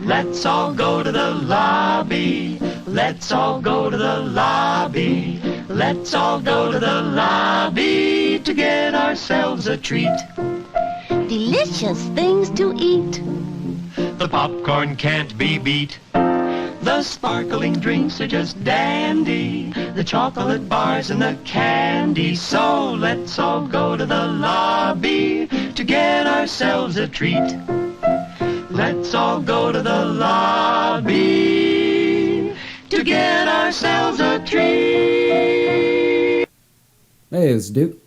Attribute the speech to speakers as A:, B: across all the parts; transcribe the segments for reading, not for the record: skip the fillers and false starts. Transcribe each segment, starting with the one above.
A: Let's all go to the lobby. Let's all go to the lobby. Let's all go to the lobby to get ourselves a treat.
B: Delicious things to eat.
A: The popcorn can't be beat. The sparkling drinks are just dandy. The chocolate bars and the candy. So let's all go to the lobby to get ourselves a treat. Let's all go to the lobby to get ourselves a treat.
C: Hey, it's Duke.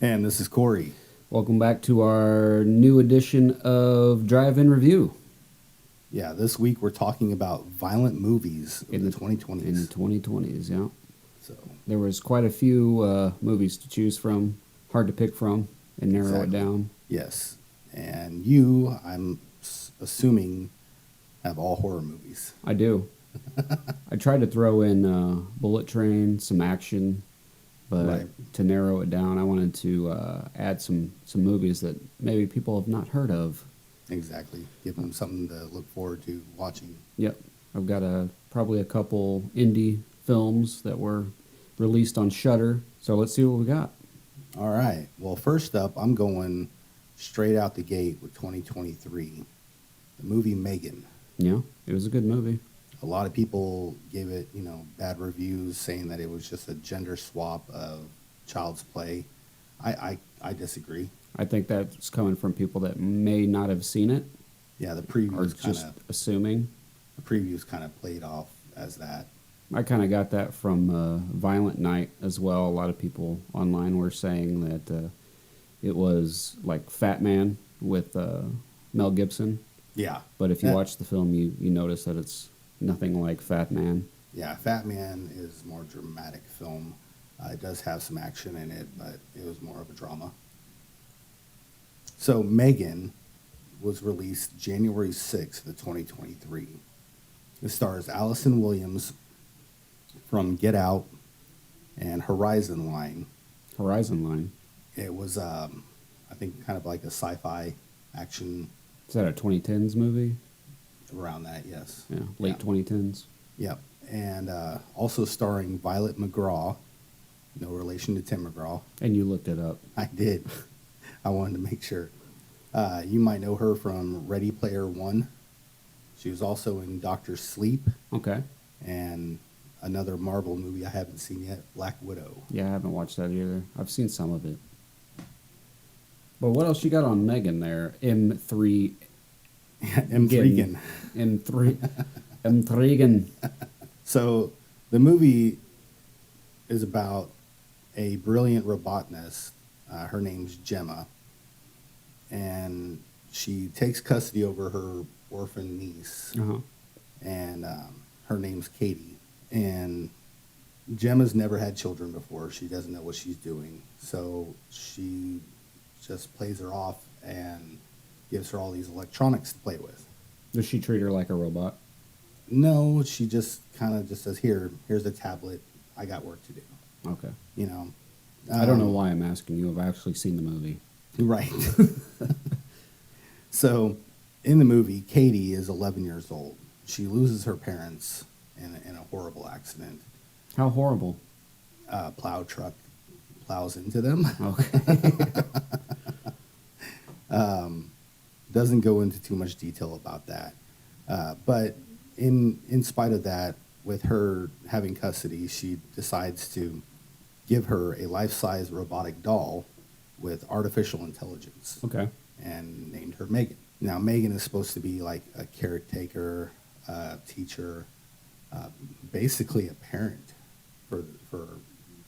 D: And this is Corey.
C: Welcome back to our new edition of Drive-In Review.
D: Yeah, this week we're talking about violent movies in the 2020s.
C: In the 2020s, yeah.
D: So
C: There was quite a few movies to choose from, hard to pick from, and narrow it down.
D: yes, and you, I'm assuming, have all horror movies.
C: I do. I tried to throw in Bullet Train, some action, but
D: Right.
C: to narrow it down, I wanted to add some movies that maybe people have not heard of.
D: Exactly. Give them something to look forward to watching.
C: Yep. I've got probably a couple indie films that were released on Shudder. So let's see what we got.
D: All right. Well, first up, I'm going straight out the gate with 2023. The movie Megan.
C: Yeah, it was a good movie.
D: A lot of people gave it, bad reviews, saying that it was just a gender swap of Child's Play. I disagree.
C: I think that's coming from people that may not have seen it
D: Yeah, the
C: or
D: previews
C: just assuming.
D: kind of played off as that.
C: I kind of got that from Violent Night as well. A lot of people online were saying that it was like Fat Man with Mel Gibson.
D: Yeah.
C: But if you
D: Yeah.
C: watch the film, you notice that it's nothing like Fat Man.
D: Yeah, Fat Man is more dramatic film. It does have some action in it, but it was more of a drama. So Megan was released January 6th of 2023. It stars Allison Williams from Get Out and Horizon Line.
C: Horizon Line.
D: It was, I think, kind of like a sci-fi action
C: Is that a 2010s movie?
D: around that, yes.
C: Yeah, late 2010s.
D: Yep. And also starring Violet McGraw, no relation to Tim McGraw.
C: And you looked it up.
D: I did. I wanted to make sure. You might know her from Ready Player One. She was also in Doctor Sleep
C: Okay.
D: and another Marvel movie I haven't seen yet, Black Widow.
C: Yeah, I haven't watched that either. I've seen some of it. But what else you got on Megan there? M3.
D: Intriguing.
C: M3. Intriguing.
D: So the movie is about a brilliant robotanist. Her name's Gemma. And she takes custody over her orphan niece.
C: Uh-huh.
D: And her name's Katie. And Gemma's never had children before. She doesn't know what she's doing. So she just plays her off and gives her all these electronics to play with.
C: Does she treat her like a robot?
D: No, she just kind of just says, here's a tablet. I got work to do.
C: Okay. I don't know why I'm asking you. I've actually seen the movie.
D: Right. So in the movie, Katie is 11 years old. She loses her parents in a horrible accident.
C: How horrible.
D: Plow truck plows into them.
C: Okay.
D: Doesn't go into too much detail about that. But in spite of that, with her having custody, she decides to give her a life-size robotic doll with artificial intelligence.
C: Okay.
D: And named her Megan. Now, Megan is supposed to be like a caretaker, teacher, basically a parent for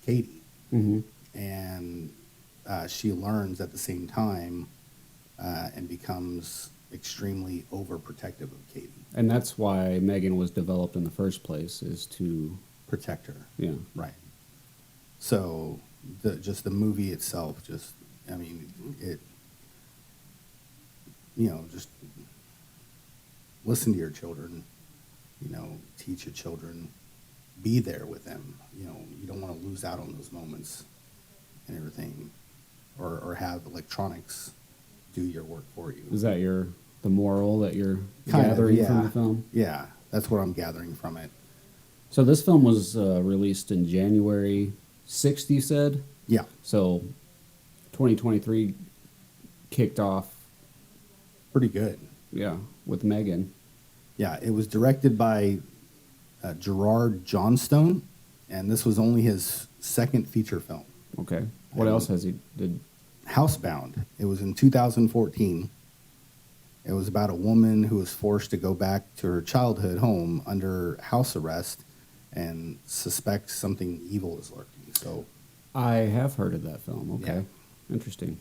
D: Katie.
C: Mm-hmm.
D: And she learns at the same time and becomes extremely overprotective of Katie.
C: And that's why Megan was developed in the first place, is to...
D: Protect her.
C: Yeah.
D: Right. So just the movie itself, just just listen to your children, teach your children, be there with them. You don't want to lose out on those moments and everything, or have electronics do your work for you.
C: Is that your the moral that you're
D: Kind of,
C: gathering
D: yeah.
C: from the film.
D: Yeah, that's what I'm gathering from it.
C: So this film was released in January 6th, you said?
D: Yeah,
C: So 2023 kicked off,
D: pretty good.
C: yeah, with Megan.
D: Yeah, it was directed by Gerard Johnstone, and this was only his second feature film.
C: Okay. What else has he did?
D: Housebound. It was in 2014. It was about a woman who was forced to go back to her childhood home under house arrest and suspects something evil is lurking. So,
C: I have heard of that film. Okay.
D: Yeah.
C: Interesting.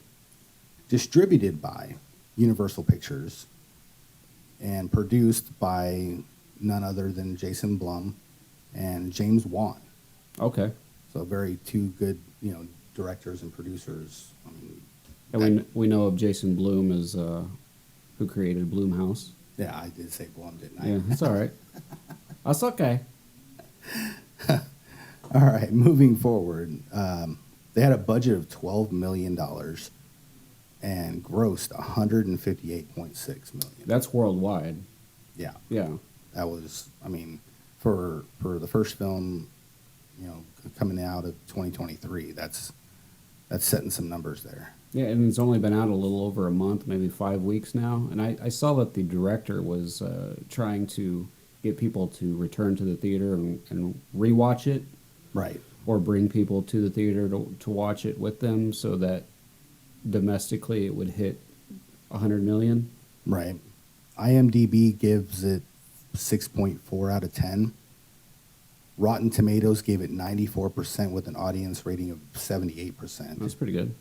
D: distributed by Universal Pictures and produced by none other than Jason Blum and James Wan.
C: Okay.
D: So very two good, directors and producers. I mean,
C: And we know of Jason Blum as who created Blumhouse.
D: yeah, I did say Blum, didn't I?
C: Yeah, that's all right. That's okay.
D: All right, moving forward. They had a budget of $12 million and grossed $158.6 million.
C: That's worldwide.
D: Yeah,
C: Yeah.
D: that was, I mean, for the first film, coming out of 2023, that's setting some numbers there.
C: Yeah, and it's only been out a little over a month, maybe 5 weeks now. And I saw that the director was trying to get people to return to the theater and rewatch it,
D: Right.
C: or bring people to the theater to watch it with them, so that domestically it would hit 100 million.
D: Right. IMDb gives it 6.4 out of 10. Rotten Tomatoes gave it 94% with an audience rating of 78%.
C: That's pretty good.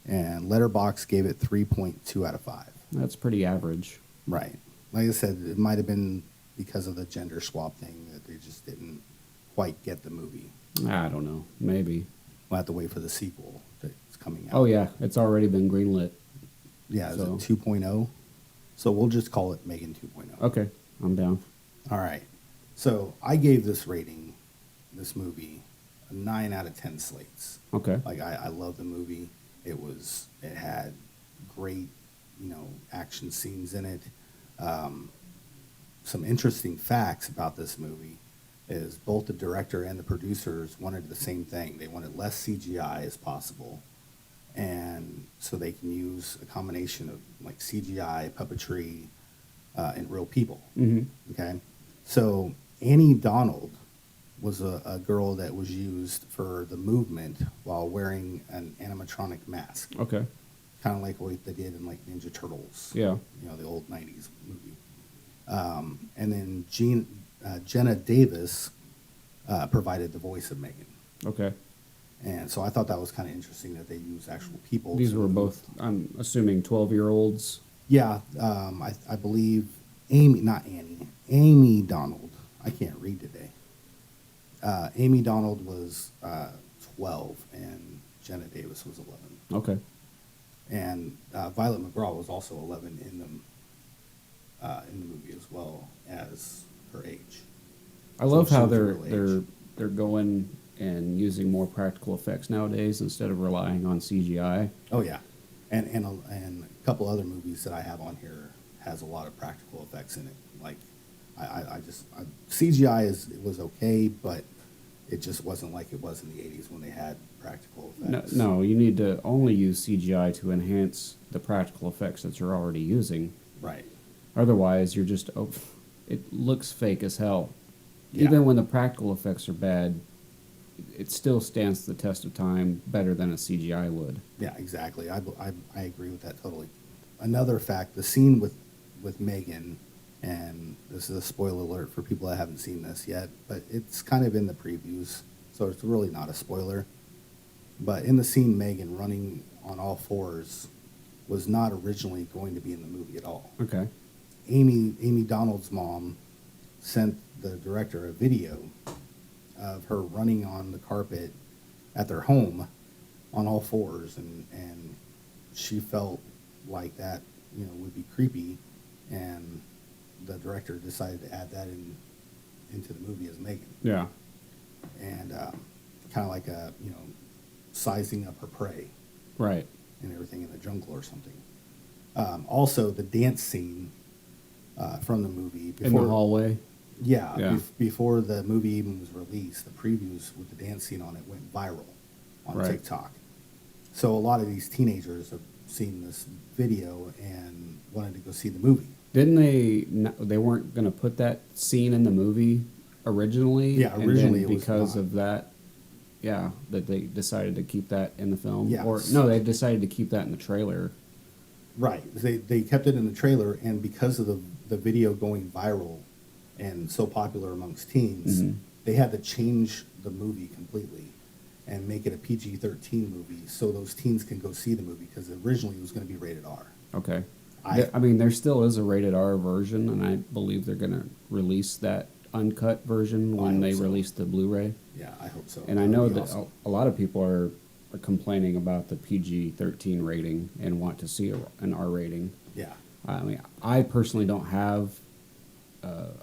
D: And Letterboxd gave it 3.2 out of 5.
C: That's pretty average.
D: Right. Like I said, it might have been because of the gender swap thing that they just didn't quite get the movie.
C: I don't know. Maybe.
D: We'll have to wait for the sequel that's coming out.
C: Oh, yeah. It's already been greenlit.
D: Yeah, is
C: So-
D: it 2.0? So we'll just call it Megan 2.0.
C: Okay. I'm down.
D: All right. So I gave this movie, a 9 out of 10 slates.
C: Okay.
D: Like I love the movie. It had great, action scenes in it. Some interesting facts about this movie is both the director and the producers wanted the same thing. They wanted less CGI as possible. And so they can use a combination of like CGI, puppetry, and real people.
C: Mm-hmm.
D: Okay. So Annie Donald was a girl that was used for the movement while wearing an animatronic mask,
C: Okay.
D: kind of like what they did in like Ninja Turtles.
C: Yeah.
D: The old '90s movie. And then Jenna Davis provided the voice of Megan.
C: Okay.
D: And so I thought that was kind of interesting that they used actual people.
C: These
D: to
C: were
D: move.
C: both, I'm assuming, 12-year-olds.
D: Yeah, I believe Amy Donald. I can't read today. Amy Donald was 12, and Jenna Davis was 11.
C: Okay.
D: And Violet McGraw was also 11 in the movie as well as her age.
C: I love
D: So
C: how
D: she was
C: they're
D: her age.
C: they're going and using more practical effects nowadays instead of relying on CGI.
D: Oh yeah, and a couple other movies that I have on here has a lot of practical effects in it. Like CGI was okay, but it just wasn't like it was in the 80s when they had practical effects.
C: No, you need to only use CGI to enhance the practical effects that you're already using.
D: Right.
C: Otherwise, you're just it looks fake as hell.
D: Yeah.
C: Even when the practical effects are bad, it still stands the test of time better than a CGI would.
D: Yeah, exactly. I agree with that totally. Another fact, the scene with Megan, and this is a spoiler alert for people that haven't seen this yet, but it's kind of in the previews, so it's really not a spoiler. But in the scene, Megan running on all fours was not originally going to be in the movie at all.
C: Okay.
D: Amy Donald's mom sent the director a video of her running on the carpet at their home on all fours, and she felt like that would be creepy, and the director decided to add that into the movie as Megan,
C: Yeah.
D: and kind of like sizing up her prey
C: Right.
D: and everything in the jungle or something. Also, the dance scene from the movie
C: In the hallway.
D: Yeah,
C: Yeah.
D: Before the movie even was released, the previews with the dance scene on it went viral on
C: Right.
D: TikTok. So a lot of these teenagers have seen this video and wanted to go see the movie.
C: Didn't they? They weren't going to put that scene in the movie originally.
D: Yeah,
C: and
D: originally
C: then
D: it was
C: because
D: not.
C: of that. Yeah, that they decided to keep that in the film.
D: Yeah.
C: Or no, they decided to keep that in the trailer.
D: Right. They kept it in the trailer, and because of the video going viral and so popular amongst teens,
C: Mhm.
D: they had to change the movie completely and make it a PG-13 movie so those teens can go see the movie because originally it was going to be rated R.
C: Okay.
D: I-
C: I mean, there still is a rated R version, and I believe they're going to release that uncut version
D: I
C: when
D: hope
C: they
D: so.
C: release the Blu-ray.
D: Yeah, I hope so.
C: And I
D: That
C: know
D: would be
C: that
D: awesome.
C: a lot of people are complaining about the PG-13 rating and want to see an R rating.
D: Yeah.
C: I mean, I personally don't have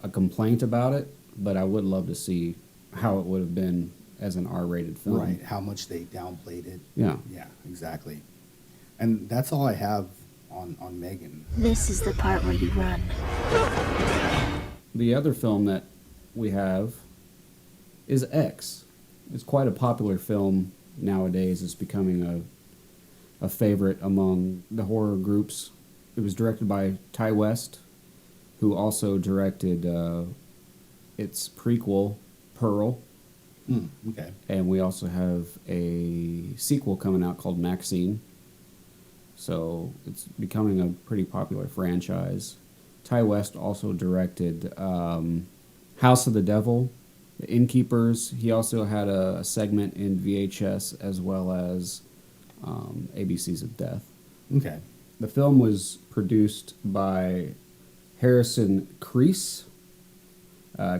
C: a complaint about it, but I would love to see how it would have been as an R-rated film.
D: Right. How much they downplayed it.
C: Yeah.
D: Yeah, exactly. And that's all I have on Megan.
B: This is the part where you run.
C: The other film that we have is X. It's quite a popular film nowadays. It's becoming a favorite among the horror groups. It was directed by Ty West, who also directed its prequel, Pearl.
D: Okay.
C: And we also have a sequel coming out called Maxine. So it's becoming a pretty popular franchise. Ty West also directed House of the Devil, The Innkeepers. He also had a segment in VHS as well as ABCs of Death.
D: Okay.
C: The film was produced by Harrison Creese,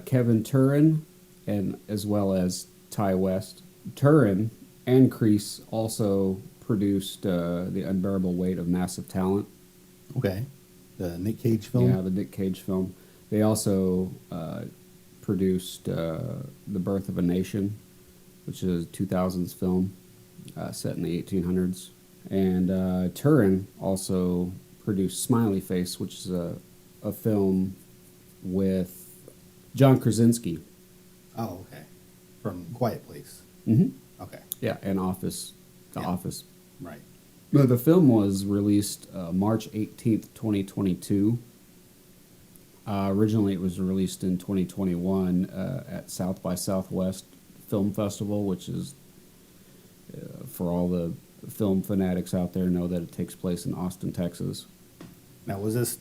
C: Kevin Turin, and as well as Ty West. Turin and Creese also produced The Unbearable Weight of Massive Talent.
D: Okay. The Nick Cage film?
C: Yeah, the Nick Cage film. They also produced The Birth of a Nation, which is a 2000s film set in the 1800s. And Turin also produced Smiley Face, which is a film with John Krasinski.
D: Oh, okay. From Quiet Place.
C: Mm-hmm.
D: Okay.
C: Yeah, and Office. The
D: Yeah.
C: Office.
D: Right.
C: No, the film was released March 18th, 2022. Originally, it was released in 2021 at South by Southwest Film Festival, which is, for all the film fanatics out there, know that it takes place in Austin, Texas.
D: Now, was this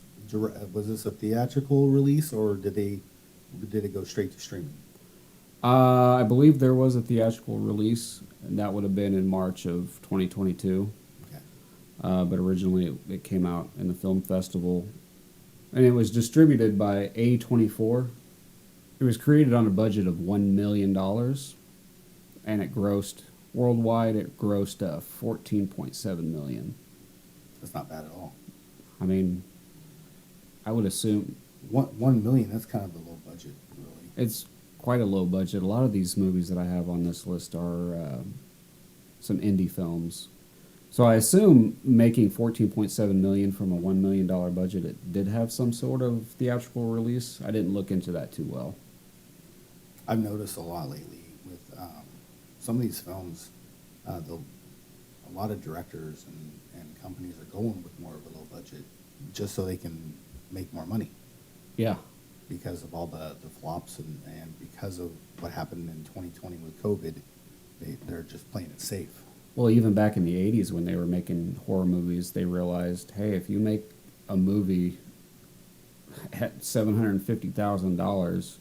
D: a theatrical release, or did it go straight to streaming?
C: I believe there was a theatrical release, and that would have been in March of 2022.
D: Okay.
C: But originally it came out in the film festival, and it was distributed by A24. It was created on a budget of $1 million, and it grossed worldwide. It grossed $14.7 million.
D: That's not bad at all.
C: I mean, I would assume
D: $1 million. That's kind of a low budget, really.
C: it's quite a low budget. A lot of these movies that I have on this list are some indie films. So I assume making $14.7 million from a $1 million budget, it did have some sort of theatrical release. I didn't look into that too well.
D: I've noticed a lot lately with some of these films. A lot of directors and companies are going with more of a low budget just so they can make more money
C: Yeah.
D: because of all the flops and because of what happened in 2020 with COVID. They're just playing it safe.
C: Well, even back in the 80s when they were making horror movies, they realized, hey, if you make a movie at $750,000,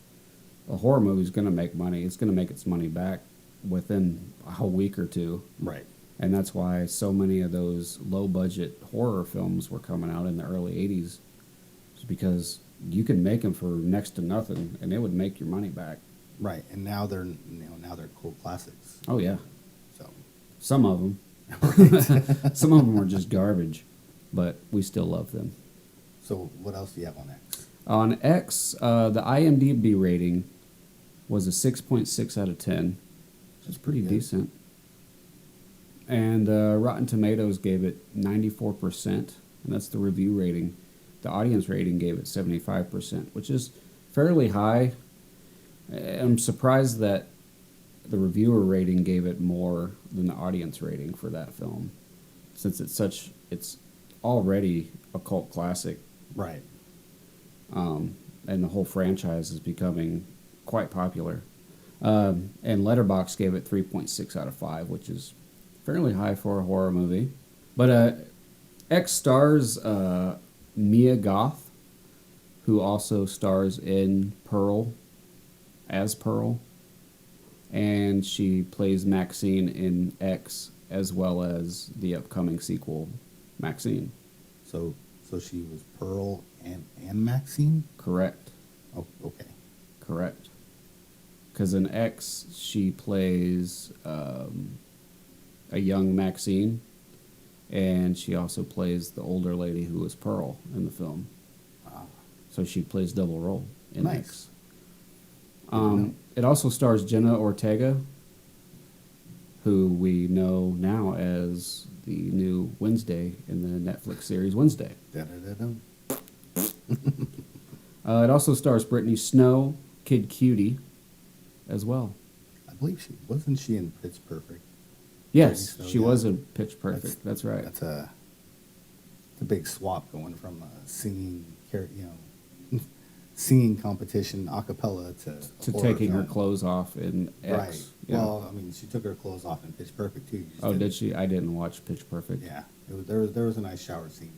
C: a horror movie is going to make money. It's going to make its money back within a week or two.
D: Right.
C: And that's why so many of those low-budget horror films were coming out in the early 80s. It's because you could make them for next to nothing, and it would make your money back.
D: Right. And now they're cult classics.
C: Oh, yeah.
D: So
C: Some of them. Some of them were just garbage, but we still love them.
D: So what else do you have on X?
C: On X, the IMDb rating was a 6.6 out of 10, which is pretty
D: Good.
C: decent. And Rotten Tomatoes gave it 94%, and that's the review rating. the audience rating gave it 75%, which is fairly high. I'm surprised that the reviewer rating gave it more than the audience rating for that film, since it's already a cult classic,
D: Right.
C: and the whole franchise is becoming quite popular. And Letterboxd gave it 3.6 out of 5, which is fairly high for a horror movie. But X stars Mia Goth, who also stars in Pearl as Pearl, and she plays Maxine in X as well as the upcoming sequel, Maxine.
D: So she was Pearl and Maxine?
C: Correct.
D: Oh, okay.
C: Correct. Because in X, she plays a young Maxine, and she also plays the older lady who was Pearl in the film.
D: Ah,
C: So she plays double role in
D: Nice.
C: X. It also stars Jenna Ortega, who we know now as the new Wednesday in the Netflix series Wednesday.
D: da-da-da-dum.
C: It also stars Brittany Snow, Kid Cutie, as well.
D: I believe wasn't she in Pitch Perfect?
C: Yes,
D: Snow,
C: she
D: yeah.
C: was in Pitch Perfect. That's right.
D: That's a big swap going from singing, singing competition a cappella to
C: To
D: horror
C: taking her
D: film.
C: clothes off in X.
D: Right.
C: Yeah.
D: Well, I mean, she took her clothes off in Pitch Perfect too. You just
C: Oh,
D: didn't-
C: did she? I didn't watch Pitch Perfect.
D: Yeah. There was a nice shower scene.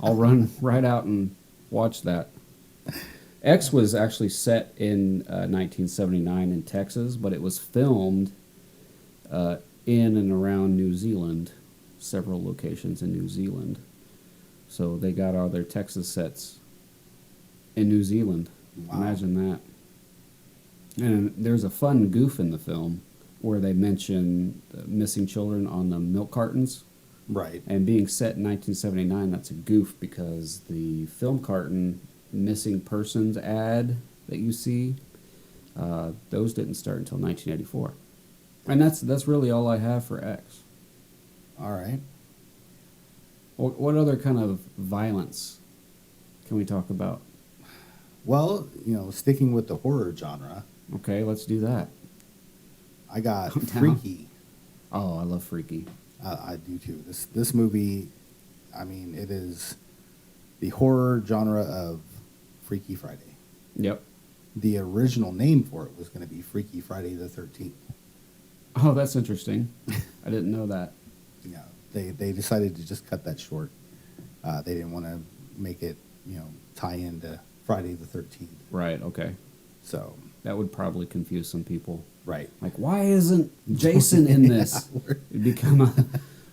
C: I'll run right out and watch that. X was actually set in 1979 in Texas, but it was filmed in and around New Zealand, several locations in New Zealand. So they got all their Texas sets in New Zealand.
D: Wow.
C: Imagine that. And there's a fun goof in the film where they mention missing children on the milk cartons.
D: Right.
C: And being set in 1979, that's a goof because the film carton missing persons ad that you see, those didn't start until 1984. And that's really all I have for X.
D: All right.
C: What other kind of violence can we talk about?
D: Well, sticking with the horror genre,
C: Okay, let's do that.
D: I got
C: Calm down.
D: Freaky.
C: Oh, I love Freaky.
D: I do too. This movie, I mean, it is the horror genre of Freaky Friday.
C: Yep.
D: The original name for it was going to be Freaky Friday the 13th.
C: Oh, that's interesting. I didn't know that.
D: Yeah, they decided to just cut that short. They didn't want to make it, tie into Friday the 13th.
C: Right, okay.
D: So,
C: That would probably confuse some people.
D: right.
C: Like, why isn't Jason in this? It'd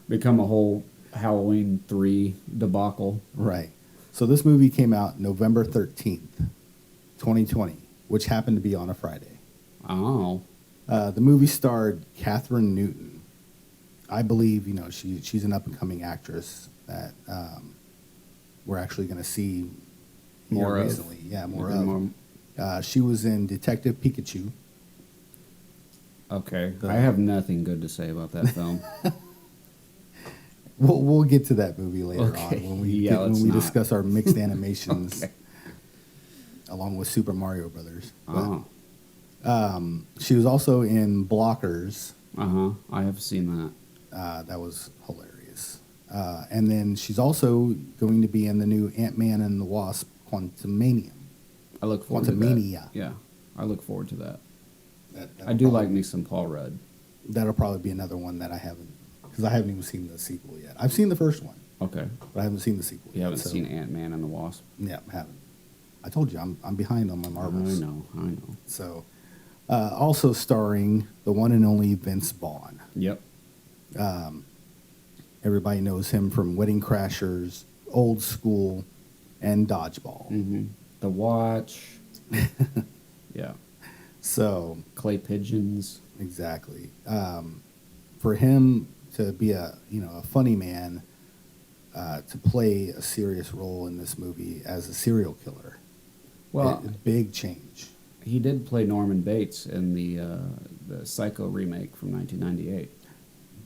C: become a whole Halloween 3 debacle.
D: Right. So this movie came out November 13th, 2020, which happened to be on a Friday.
C: Oh,
D: The movie starred Catherine Newton. I believe, she's an up-and-coming actress that we're actually going to see
C: More of.
D: recently. Yeah, more
C: Maybe
D: of. She was in Detective Pikachu.
C: Okay, I have nothing good to say about that film.
D: We'll get to that movie later
C: Okay.
D: on when we
C: Yeah, let's not.
D: discuss our mixed animations
C: Okay.
D: along with Super Mario Brothers. But,
C: Oh,
D: she was also in Blockers.
C: I have seen that.
D: That was hilarious. And then she's also going to be in the new Ant-Man and the Wasp: Quantumania.
C: I look forward to
D: Quantumania.
C: that. Yeah, I look forward to that.
D: That'll
C: I do like
D: probably-
C: me some Paul Rudd.
D: That'll probably be another one that I haven't, because I haven't even seen the sequel yet. I've seen the first one,
C: Okay,
D: but I haven't seen the sequel.
C: you
D: yet,
C: haven't
D: so-
C: seen Ant-Man and the Wasp.
D: Yeah, haven't. I told you I'm behind on my Marvels.
C: I know.
D: So, also starring the one and only Vince Vaughn.
C: Yep.
D: Everybody knows him from Wedding Crashers, Old School, and Dodgeball.
C: The Watch. Yeah.
D: So,
C: Clay Pigeons.
D: exactly. For him to be a funny man, to play a serious role in this movie as a serial killer,
C: Well,
D: a big change.
C: he did play Norman Bates in the Psycho remake from 1998.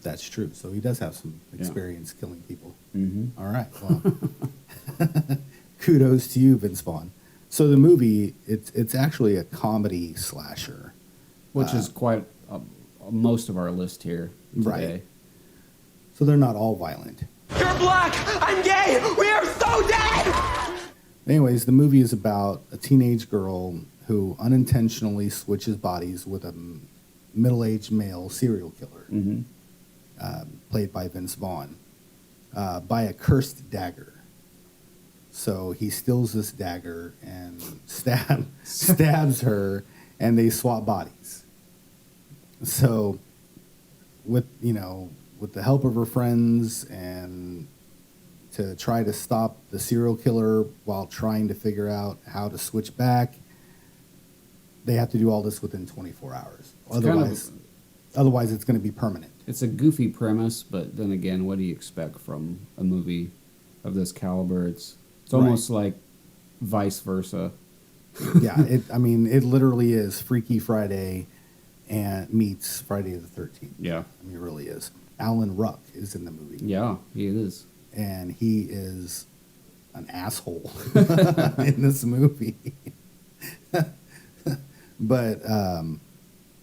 D: That's true. So he does have some
C: Yeah.
D: experience killing people.
C: Mm-hmm.
D: All right. Well, kudos to you, Vince Vaughn. So the movie, it's actually a comedy slasher.
C: Which is quite most of our list here today.
D: Right. So they're not all violent.
A: You're black! I'm gay! We are so dead!
D: Anyways, the movie is about a teenage girl who unintentionally switches bodies with a middle-aged male serial killer,
C: Mm-hmm.
D: played by Vince Vaughn, by a cursed dagger. So he steals this dagger and stabs her, and they swap bodies. So, with the help of her friends and to try to stop the serial killer while trying to figure out how to switch back, they have to do all this within 24 hours. Otherwise, it's going to be permanent.
C: It's a goofy premise, but then again, what do you expect from a movie of this caliber? It's almost like vice versa.
D: Yeah, it literally is Freaky Friday and meets Friday the 13th.
C: Yeah.
D: I mean, it really is. Alan Ruck is in the movie.
C: Yeah, he is.
D: And he is an asshole in this movie. But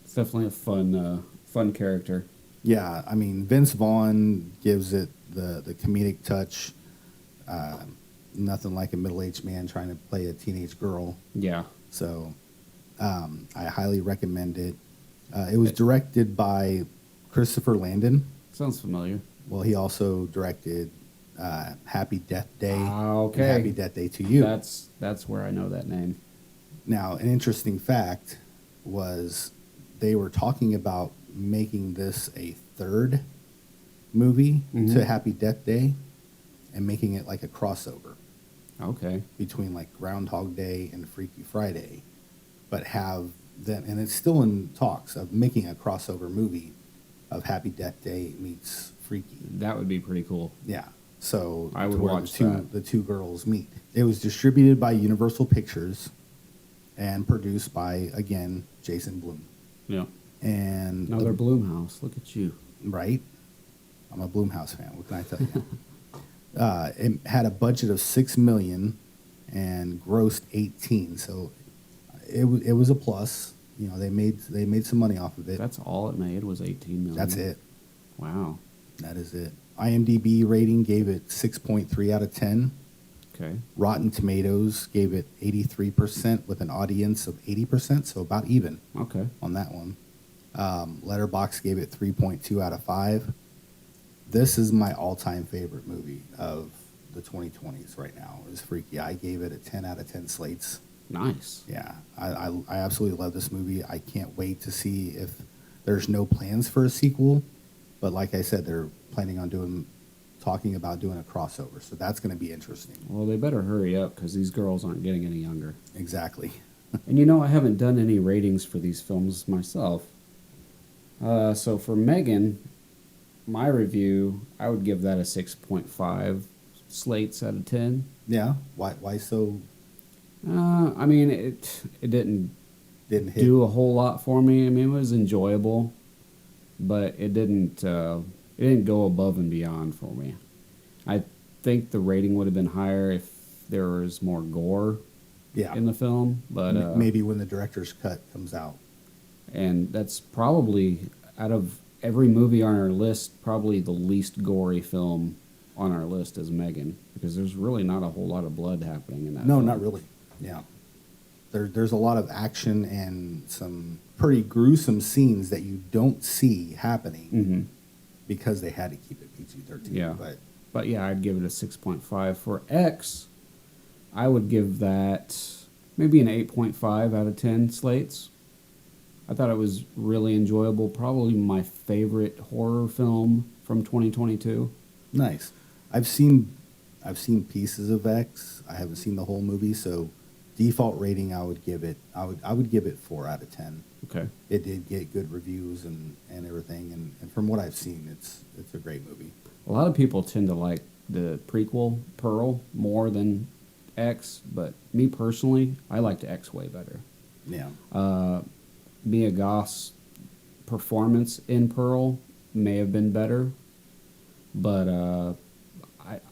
C: It's definitely a fun character.
D: yeah, I mean, Vince Vaughn gives it the comedic touch. Nothing like a middle-aged man trying to play a teenage girl.
C: Yeah.
D: So I highly recommend it. It was directed by Christopher Landon.
C: Sounds familiar.
D: Well, he also directed Happy Death Day.
C: Okay.
D: And Happy Death Day to You.
C: That's where I know that name.
D: Now, an interesting fact was they were talking about making this a third movie
C: Mhm.
D: to Happy Death Day and making it like a crossover
C: Okay.
D: between like Groundhog Day and Freaky Friday, but have them, and it's still in talks of making a crossover movie of Happy Death Day meets Freaky.
C: That would be pretty cool.
D: Yeah. So
C: I would
D: to where
C: watch
D: the
C: that.
D: two girls meet. It was distributed by Universal Pictures and produced by, again, Jason Blum.
C: Yeah.
D: And
C: Another Bloomhouse. Look at you.
D: right? I'm a Blumhouse fan. What can I tell you? It had a budget of $6 million and grossed 18. So it was a plus. You know, they made some money off of it.
C: That's all it made was 18 million.
D: That's it.
C: Wow.
D: That is it. IMDb rating gave it 6.3 out of 10.
C: Okay.
D: Rotten Tomatoes gave it 83% with an audience of 80%, so about even
C: Okay.
D: on that one. Letterboxd gave it 3.2 out of 5. This is my all-time favorite movie of the 2020s right now, is Freaky. I gave it a 10 out of 10 slates.
C: Nice.
D: Yeah, I absolutely love this movie. I can't wait to see if there's no plans for a sequel, but like I said, they're planning on talking about doing a crossover, so that's going to be interesting.
C: Well, they better hurry up because these girls aren't getting any younger.
D: Exactly.
C: And you know, I haven't done any ratings for these films myself. So for Megan, my review, I would give that a 6.5 slates out of 10.
D: Yeah. Why so
C: I mean, it didn't
D: didn't hit?
C: do a whole lot for me. I mean, it was enjoyable, but it didn't go above and beyond for me. I think the rating would have been higher if there was more gore
D: Yeah.
C: in the film, but
D: Maybe when the director's cut comes out.
C: and that's probably, out of every movie on our list, probably the least gory film on our list is Megan, because there's really not a whole lot of blood happening in that
D: No,
C: film.
D: not really. Yeah. There's a lot of action and some pretty gruesome scenes that you don't see happening
C: Mm-hmm.
D: because they had to keep it PG-13.
C: Yeah.
D: But
C: yeah, I'd give it a 6.5. For X, I would give that maybe an 8.5 out of 10 slates. I thought it was really enjoyable. Probably my favorite horror film from 2022.
D: nice. I've seen pieces of X. I haven't seen the whole movie, so default rating I would give it 4 out of 10.
C: Okay.
D: It did get good reviews and everything, and from what I've seen, it's a great movie.
C: A lot of people tend to like the prequel, Pearl, more than X, but me personally, I liked X way better.
D: Yeah.
C: Mia Goth's performance in Pearl may have been better, but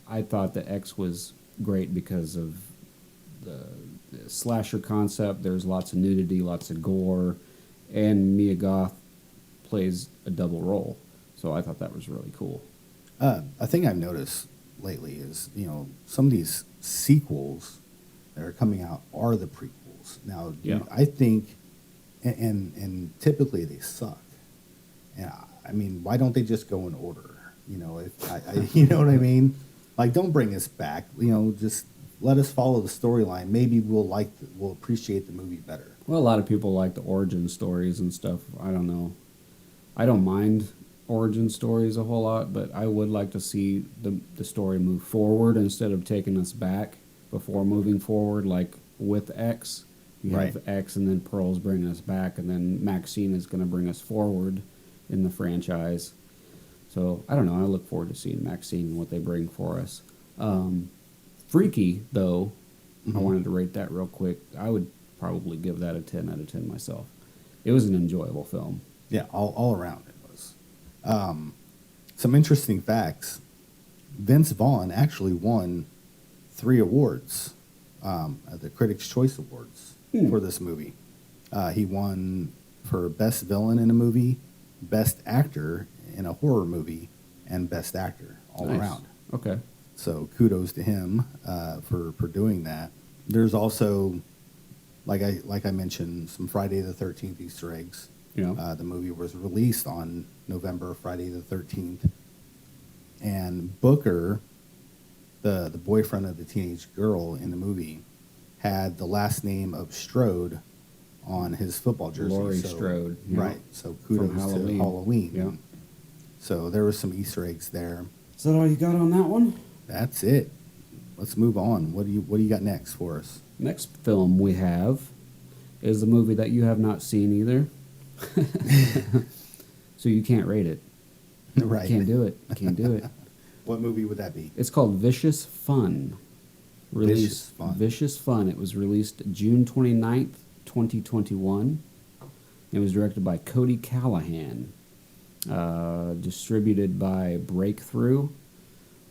C: I thought the X was great because of the slasher concept. There's lots of nudity, lots of gore, and Mia Goth plays a double role. So I thought that was really cool.
D: A thing I've noticed lately is, some of these sequels that are coming out are the prequels. Now,
C: Yeah.
D: I think, and typically they suck. And I mean, why don't they just go in order? If you know what I mean? Like, don't bring us back. Just let us follow the storyline. Maybe we'll appreciate the movie better.
C: Well, a lot of people like the origin stories and stuff. I don't know. I don't mind origin stories a whole lot, but I would like to see the story move forward instead of taking us back before moving forward, like with X. You have
D: Right.
C: X, and then Pearl's bringing us back, and then Maxine is going to bring us forward in the franchise. So, I don't know. I look forward to seeing Maxine and what they bring for us. Freaky, though, I wanted to rate that real quick. I would probably give that a 10 out of 10 myself. It was an enjoyable film.
D: Yeah, all around it was. Some interesting facts. Vince Vaughn actually won 3 awards at the Critics' Choice Awards for this movie. He won for Best Villain in a Movie, Best Actor in a Horror Movie, and Best Actor all
C: Nice.
D: around.
C: Okay.
D: So kudos to him for doing that. There's also, like I mentioned, some Friday the 13th Easter eggs.
C: Yeah.
D: The movie was released on Friday the 13th. And Booker, the boyfriend of the teenage girl in the movie, had the last name of Strode on his football jersey.
C: Laurie Strode, yeah.
D: Right. So kudos to
C: Halloween.
D: Halloween.
C: Yeah.
D: So there was some Easter eggs there.
C: Is that all you got on that one?
D: That's it. Let's move on. What do you got next for us?
C: Next film we have is a movie that you have not seen either. So you can't rate it.
D: Right.
C: Can't do it. Can't do it.
D: What movie would that be?
C: It's called Vicious Fun.
D: Vicious Fun.
C: Vicious Fun. It was released June 29th, 2021. It was directed by Cody Callahan. Distributed by Breakthrough.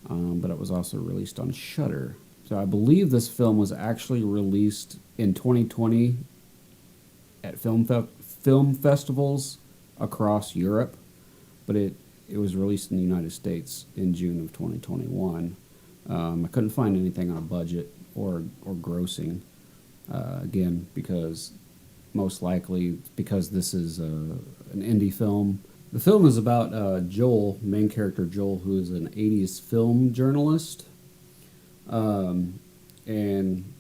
C: But it was also released on Shudder. So I believe this film was actually released in 2020 at film festivals across Europe, but it was released in the United States in June of 2021. I couldn't find anything on a budget or grossing, again, because most likely because this is an indie film. The film is about Joel, main character Joel, who is an 80s film journalist. And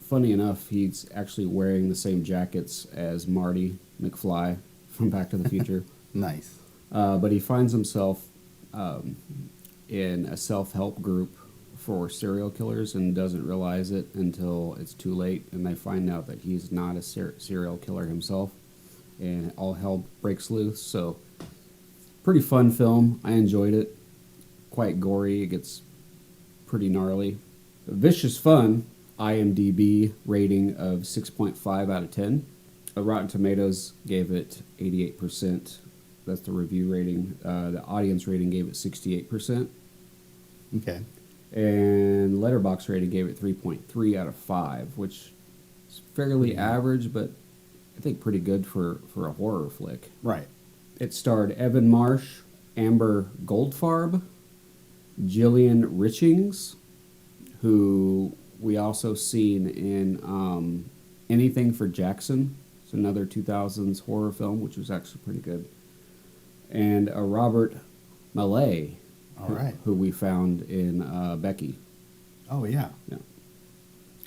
C: funny enough, he's actually wearing the same jackets as Marty McFly from Back to the Future.
D: Nice.
C: But he finds himself in a self-help group for serial killers and doesn't realize it until it's too late, and they find out that he's not a serial killer himself, and all hell breaks loose. So, pretty fun film. I enjoyed it. Quite gory. It gets pretty gnarly. Vicious Fun, IMDb rating of 6.5 out of 10. Rotten Tomatoes gave it 88%. That's the review rating. The audience rating gave it 68%.
D: Okay.
C: And Letterboxd rating gave it 3.3 out of 5, which is fairly average, but I think pretty good for a horror flick.
D: Right.
C: It starred Evan Marsh, Amber Goldfarb, Gillian Richings, who we also seen in Anything for Jackson. It's another 2000s horror film, which was actually pretty good. And Robert Malay,
D: All right.
C: who we found in Becky.
D: Oh, yeah.
C: Yeah.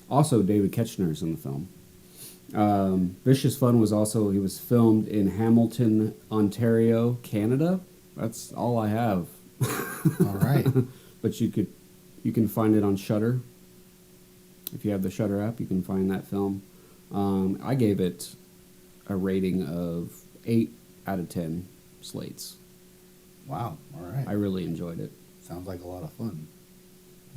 C: Also, David Ketchner's in the film. Vicious Fun was filmed in Hamilton, Ontario, Canada. That's all I have.
D: All right.
C: But you can find it on Shudder. If you have the Shudder app, you can find that film. I gave it a rating of 8 out of 10 slates.
D: Wow. All right.
C: I really enjoyed it.
D: Sounds like a lot of fun.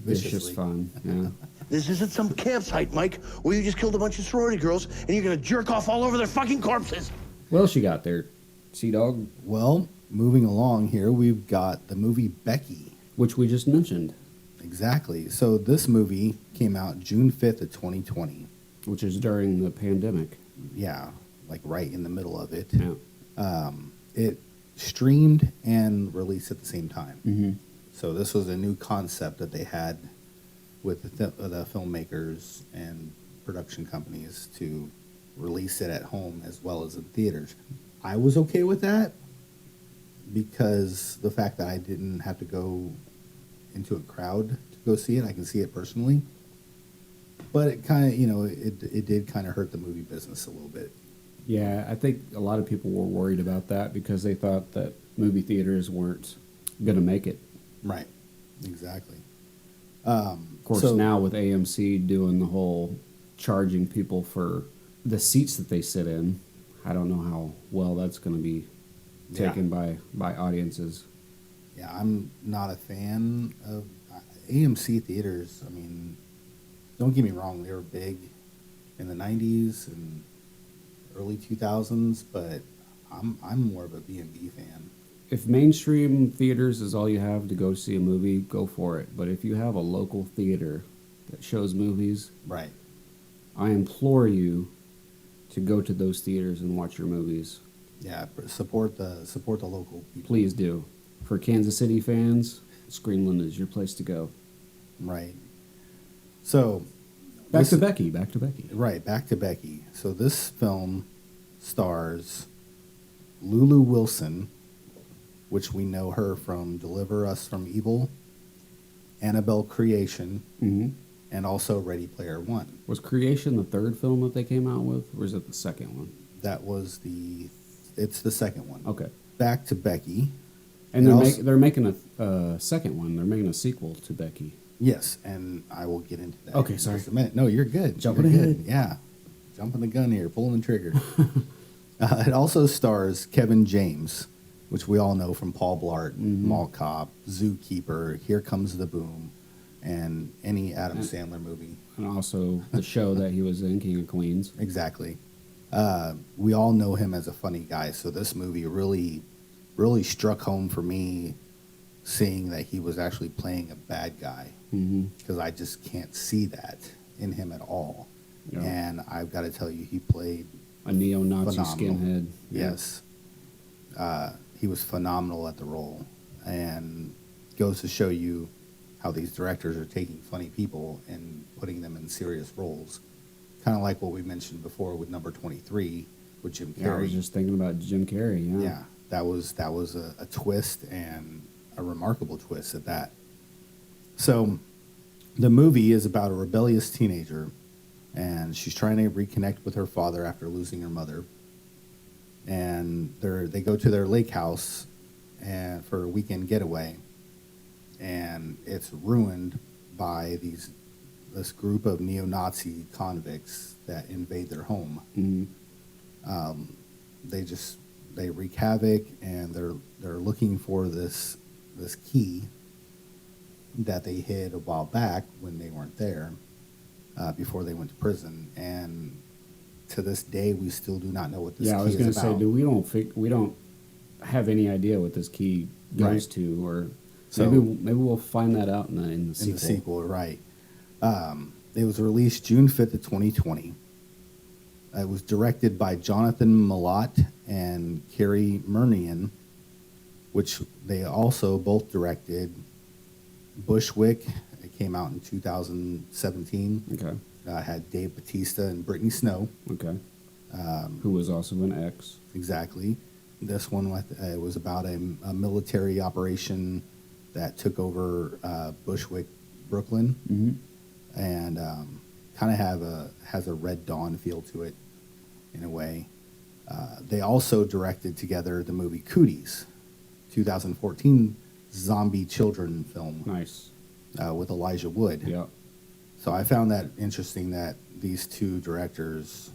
C: Vicious
D: Viciously.
C: Fun, yeah.
E: This isn't some campsite, Mike, where you just killed a bunch of sorority girls and you're gonna jerk off all over their fucking corpses.
C: Well, she got there. Sea Dog.
D: Well, moving along here, we've got the movie Becky.
C: which we just mentioned,
D: Exactly. So this movie came out June 5th of 2020.
C: which is during the pandemic.
D: Yeah, like right in the middle of it.
C: Yeah.
D: It streamed and released at the same time.
C: Mm-hmm.
D: So this was a new concept that they had with the filmmakers and production companies to release it at home as well as in theaters. I was okay with that because the fact that I didn't have to go into a crowd to go see it, I can see it personally. But it kind of, it did kind of hurt the movie business a little bit.
C: Yeah, I think a lot of people were worried about that because they thought that movie theaters weren't going to make it.
D: Right. Exactly.
C: Of course, now with AMC doing the whole charging people for the seats that they sit in, I don't know how well that's going to be taken by audiences.
D: Yeah, I'm not a fan of AMC theaters. I mean, don't get me wrong, they were big in the 90s and early 2000s, but I'm more of a B&B fan.
C: If mainstream theaters is all you have to go see a movie, go for it. But if you have a local theater that shows movies,
D: Right.
C: I implore you to go to those theaters and watch your movies.
D: Yeah, support the local people.
C: Please do. For Kansas City fans, Screenland is your place to go.
D: Right. So,
C: Back
D: this-
C: to Becky.
D: Right, back to Becky. So this film stars Lulu Wilson, which we know her from Deliver Us from Evil, Annabelle Creation,
C: Mm-hmm.
D: and also Ready Player One.
C: Was Creation the third film that they came out with, or is it the second one?
D: That was it's the second one.
C: Okay.
D: Back to Becky.
C: And
D: And
C: they're making a second one. They're making a sequel to Becky.
D: Yes, and I will get into that.
C: Okay,
D: in
C: sorry.
D: just a minute. No, you're good.
C: Jumping
D: You're
C: ahead.
D: good. Yeah, jumping the gun here, pulling the trigger. It also stars Kevin James, which we all know from Paul Blart, Mall Cop, Zookeeper, Here Comes the Boom, and any Adam Sandler movie.
C: And also the show that he was in, King of Queens.
D: Exactly. We all know him as a funny guy, so this movie really, really struck home for me, seeing that he was actually playing a bad guy,
C: Mm-hmm.
D: because I just can't see that in him at all.
C: Yeah.
D: And I've got to tell you, he played
C: A neo-Nazi
D: phenomenal.
C: skinhead.
D: Yes. He was phenomenal at the role, and goes to show you how these directors are taking funny people and putting them in serious roles. Kind of like what we mentioned before with Number 23 with Jim
C: Yeah, I was
D: Carrey.
C: just thinking about Jim Carrey. Yeah.
D: Yeah, that was a twist, and a remarkable twist at that. So the movie is about a rebellious teenager, and she's trying to reconnect with her father after losing her mother. And they go to their lake house and for a weekend getaway, and it's ruined by this group of neo-Nazi convicts that invade their home.
C: Mm-hmm.
D: They wreak havoc, and they're looking for this key that they hid a while back when they weren't there, before they went to prison. And to this day, we still do not know what this
C: Yeah,
D: key
C: I was
D: is
C: going to
D: about.
C: say, we don't have any idea what this key goes
D: Right.
C: to, or
D: So-
C: maybe we'll find that out in the
D: in
C: sequel.
D: the sequel, right? It was released June 5th of 2020. It was directed by Jonathan Milott and Carrie Murnian, which they also both directed Bushwick. It came out in 2017.
C: Okay.
D: Had Dave Bautista and Brittany Snow.
C: Okay. Who was also an X.
D: Exactly. This one it was about a military operation that took over Bushwick, Brooklyn,
C: Mm-hmm.
D: and kind of has a Red Dawn feel to it in a way. They also directed together the movie Cooties, 2014 zombie children film
C: Nice.
D: with Elijah Wood.
C: Yeah.
D: So I found that interesting that these two directors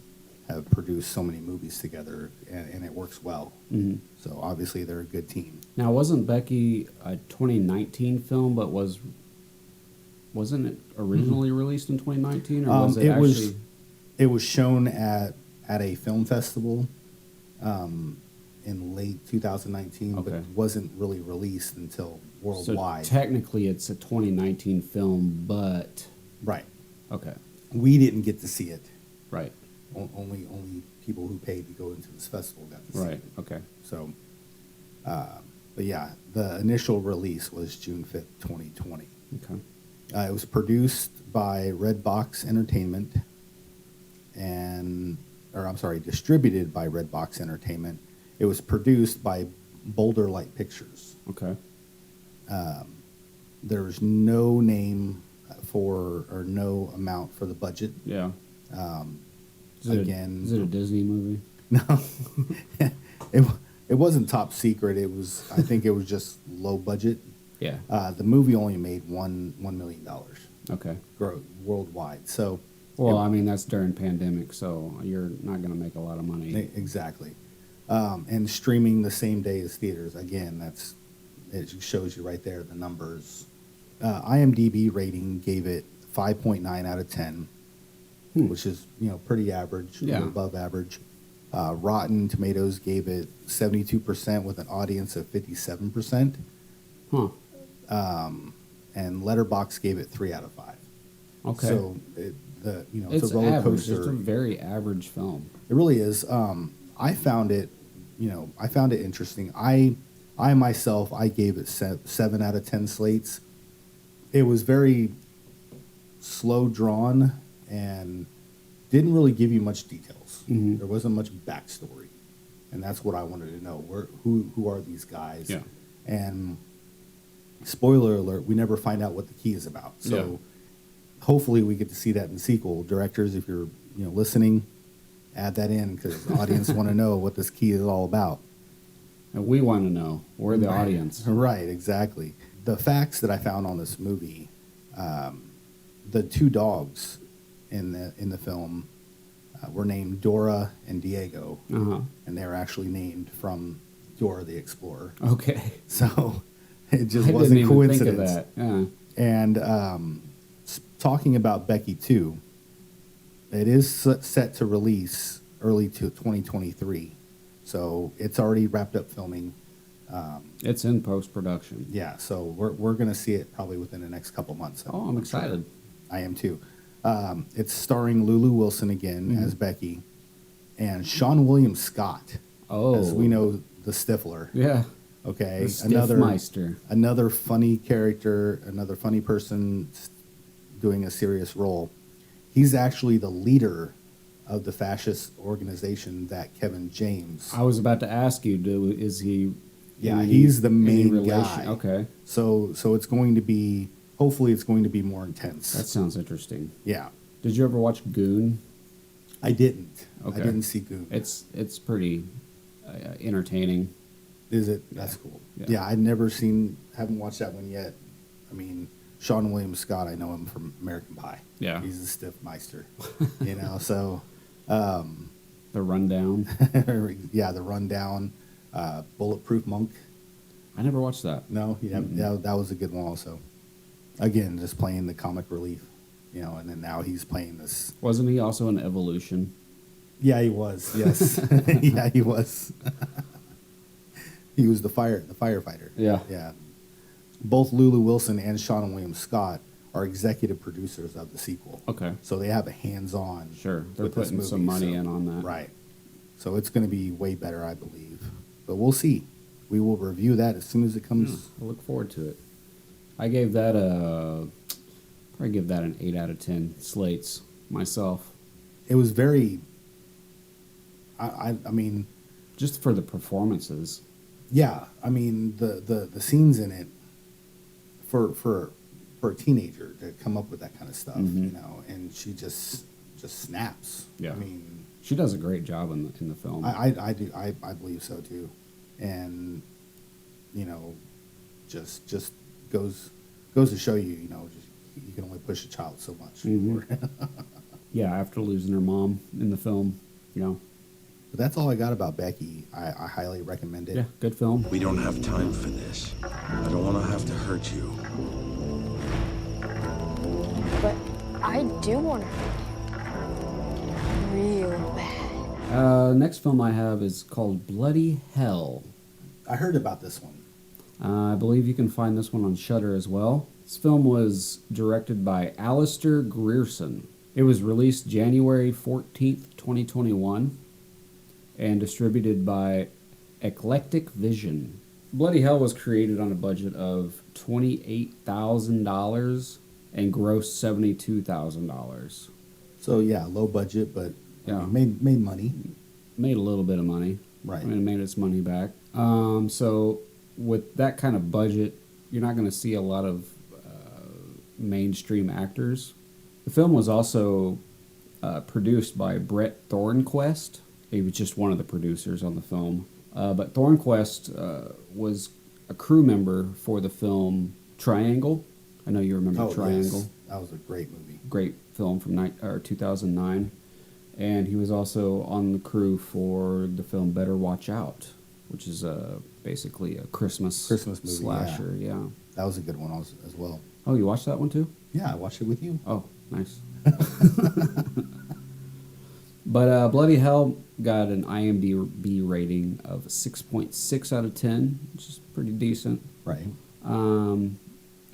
D: have produced so many movies together, and it works well.
C: Mm-hmm.
D: So obviously they're a good team.
C: Now, wasn't Becky a 2019 film, but wasn't it originally released in 2019, or was it actually?
D: It was shown at a film festival in late 2019, but
C: Okay.
D: wasn't really released until
C: So
D: worldwide.
C: technically, it's a 2019 film, but
D: Right.
C: okay,
D: We didn't get to see it.
C: right,
D: Only people who paid to go into this festival got to see
C: right,
D: it.
C: okay,
D: So, but yeah, the initial release was June 5th, 2020.
C: okay.
D: It was produced by Redbox Entertainment distributed by Redbox Entertainment. It was produced by Boulder Light Pictures.
C: Okay.
D: There's no name or no amount for the budget.
C: Yeah. Is
D: Again-
C: is it a Disney movie?
D: No, it wasn't top secret. I think it was just low budget.
C: Yeah.
D: The movie only made $1 million
C: Okay.
D: worldwide. So,
C: Well, I mean, that's during pandemic, so you're not going to make a lot of money.
D: exactly. And streaming the same day as theaters. Again, it shows you right there the numbers. IMDb rating gave it 5.9 out of 10, which is pretty average, a
C: Yeah.
D: little above average. Rotten Tomatoes gave it 72% with an audience of 57%,
C: Huh.
D: and Letterboxd gave it 3 out of 5.
C: Okay.
D: So it's
C: it's
D: a roller
C: average.
D: coaster.
C: It's a very average film.
D: It really is. I found it interesting. I myself, I gave it 7 out of 10 slates. It was very slow drawn and didn't really give you much details.
C: Mhm.
D: There wasn't much backstory, and that's what I wanted to know. Who are these guys?
C: Yeah.
D: And spoiler alert: we never find out what the key is about. So
C: Yeah.
D: hopefully, we get to see that in the sequel. Directors, if you're listening, add that in because the audience want to know what this key is all about.
C: And we want to know. We're the audience.
D: Right, exactly. The facts that I found on this movie, the 2 dogs in the film were named Dora and Diego,
C: Uh-huh.
D: and they were actually named from Dora the Explorer.
C: Okay.
D: So it just
C: I
D: wasn't
C: didn't even
D: coincidence.
C: think of that. Yeah.
D: And talking about Becky 2, it is set to release early to 2023. So it's already wrapped up filming.
C: It's in post-production.
D: Yeah, so we're going to see it probably within the next couple months.
C: Oh, I'm excited.
D: I am too. It's starring Lulu Wilson again
C: Mm-hmm.
D: as Becky, and Sean William Scott,
C: Oh.
D: as we know, the Stifler.
C: Yeah.
D: Okay,
C: The Stiffmeister.
D: another funny character, another funny person doing a serious role. He's actually the leader of the fascist organization that Kevin James.
C: I was about to ask you, is he...
D: Yeah,
C: any-
D: he's the
C: any
D: main
C: relation?
D: guy.
C: Okay.
D: So it's going to be, hopefully it's going to be more intense.
C: That sounds interesting.
D: Yeah.
C: Did you ever watch Goon?
D: I didn't.
C: Okay.
D: I didn't see Goon.
C: It's pretty entertaining.
D: Is it? That's cool.
C: Yeah.
D: Yeah, haven't watched that one yet. I mean, Sean William Scott, I know him from American Pie.
C: Yeah.
D: He's the stiff meister, so,
C: The Rundown.
D: yeah, The Rundown, Bulletproof Monk.
C: I never watched that.
D: No, yeah, that was a good one also. Again, just playing the comic relief, and then now he's playing this.
C: Wasn't he also in Evolution?
D: Yeah, he was. Yes. Yeah, he was. He was the firefighter.
C: Yeah.
D: Yeah. Both Lulu Wilson and Sean William Scott are executive producers of the sequel.
C: Okay.
D: So they have a hands-on.
C: Sure. They're
D: with this
C: putting some
D: movie,
C: money in on that.
D: Right. So it's going to be way better, I believe. But we'll see. We will review that as soon as it comes.
C: I look forward to it. I gave that probably give that an 8 out of 10 slates myself.
D: It was very. I mean,
C: Just for the performances.
D: yeah. I mean, the scenes in it for a teenager to come up with that kind of stuff,
C: Mhm.
D: and she just snaps.
C: Yeah.
D: I mean,
C: She does a great job in the film.
D: I do. I believe so too, and just goes to show you, just you can only push a child so much.
C: Mhm. Yeah, after losing her mom in the film.
D: But that's all I got about Becky. I highly recommend it.
C: Yeah, good film.
F: We don't have time for this. I don't want to have to hurt you.
B: But I do want to hurt you. Real bad.
C: Next film I have is called Bloody Hell.
D: I heard about this one.
C: I believe you can find this one on Shudder as well. This film was directed by Alistair Grierson. It was released January 14th, 2021, and distributed by Eclectic Vision. Bloody Hell was created on a budget of $28,000 and grossed $72,000.
D: So yeah, low budget, but
C: Yeah.
D: made money.
C: Made a little bit of money.
D: Right.
C: I mean, it made its money back. So with that kind of budget, you're not going to see a lot of mainstream actors. The film was also produced by Brett Thornquist. He was just one of the producers on the film. But Thornquist was a crew member for the film Triangle. I know you remember Triangle.
D: Yes. That was a great movie.
C: Great film from 2009. And he was also on the crew for the film Better Watch Out, which is basically a Christmas
D: movie,
C: slasher. Yeah.
D: That was a good one as well.
C: Oh, you watched that one too?
D: Yeah, I watched it with you.
C: Oh, nice. But Bloody Hell got an IMDb rating of 6.6 out of 10, which is pretty decent.
D: Right.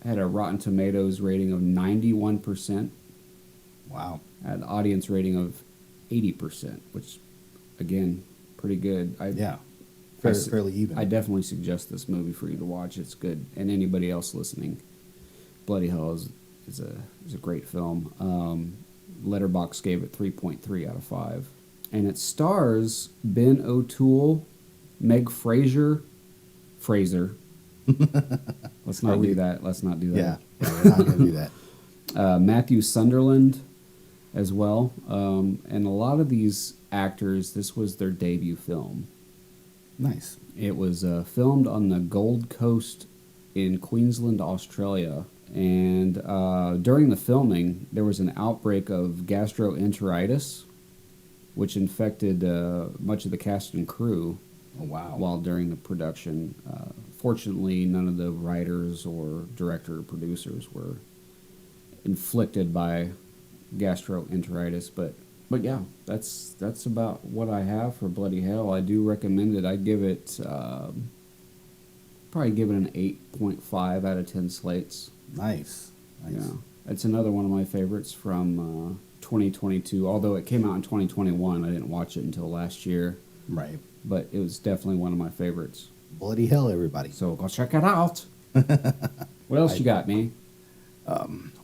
C: Had a Rotten Tomatoes rating of 91%.
D: Wow.
C: Had an audience rating of 80%, which, again, pretty good.
D: Yeah.
C: I
D: Fairly even.
C: I definitely suggest this movie for you to watch. It's good. And anybody else listening, Bloody Hell is a great film. Letterboxd gave it 3.3 out of 5. And it stars Ben O'Toole, Meg Fraser. Let's not do that. Let's not do that.
D: Yeah, we're not going to do that.
C: Matthew Sunderland as well. And a lot of these actors, this was their debut film.
D: Nice.
C: It was filmed on the Gold Coast in Queensland, Australia. And during the filming, there was an outbreak of gastroenteritis, which infected much of the cast and crew.
D: Oh, wow.
C: While during the production. Fortunately, none of the writers or director or producers were inflicted by gastroenteritis, but yeah, that's about what I have for Bloody Hell. I do recommend it. I'd give it probably give it an 8.5 out of 10 slates.
D: Nice.
C: Yeah, it's another one of my favorites from 2022. Although it came out in 2021, I didn't watch it until last year.
D: Right.
C: But it was definitely one of my favorites.
D: Bloody Hell, everybody.
C: So go check it out. What else you got, me?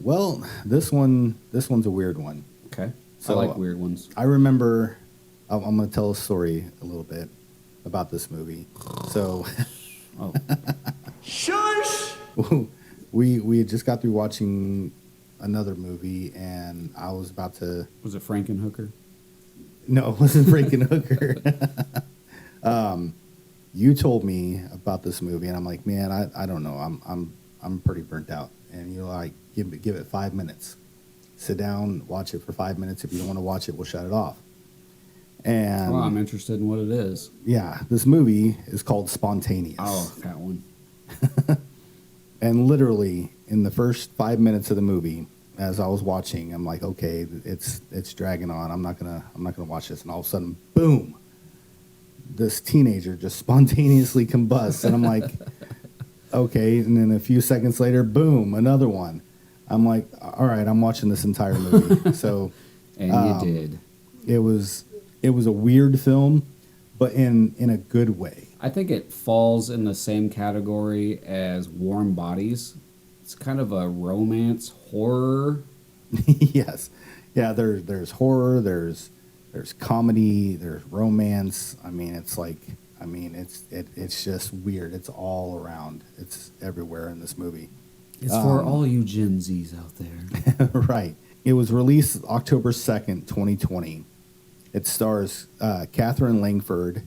D: Well, this one's a weird one.
C: Okay.
D: So,
C: I like weird ones.
D: I remember, I'm going to tell a story a little bit about this movie. So,
C: Oh,
E: Shush!
D: we had just got through watching another movie, and I was about to.
C: was it Frankenhooker?
D: No, it wasn't Frankenhooker. You told me about this movie, and I'm like, man, I don't know. I'm pretty burnt out. And you're like, give it 5 minutes. Sit down, watch it for 5 minutes. If you don't want to watch it, we'll shut it off. And
C: Well, I'm interested in what it is.
D: yeah, this movie is called Spontaneous.
C: Oh, that one.
D: And literally in the first 5 minutes of the movie, as I was watching, I'm like, okay, it's dragging on. I'm not gonna watch this. And all of a sudden, boom, this teenager just spontaneously combusts, and I'm like, okay. And then a few seconds later, boom, another one. I'm like, all right, I'm watching this entire movie. So,
C: And you did.
D: It was a weird film, but in a good way.
C: I think it falls in the same category as Warm Bodies. It's kind of a romance horror.
D: Yes, yeah. There's horror. There's comedy. There's romance. I mean, it's just weird. It's all around. It's everywhere in this movie.
C: It's for all you Gen Zs out there.
D: Right. It was released October 2nd, 2020. It stars Catherine Langford.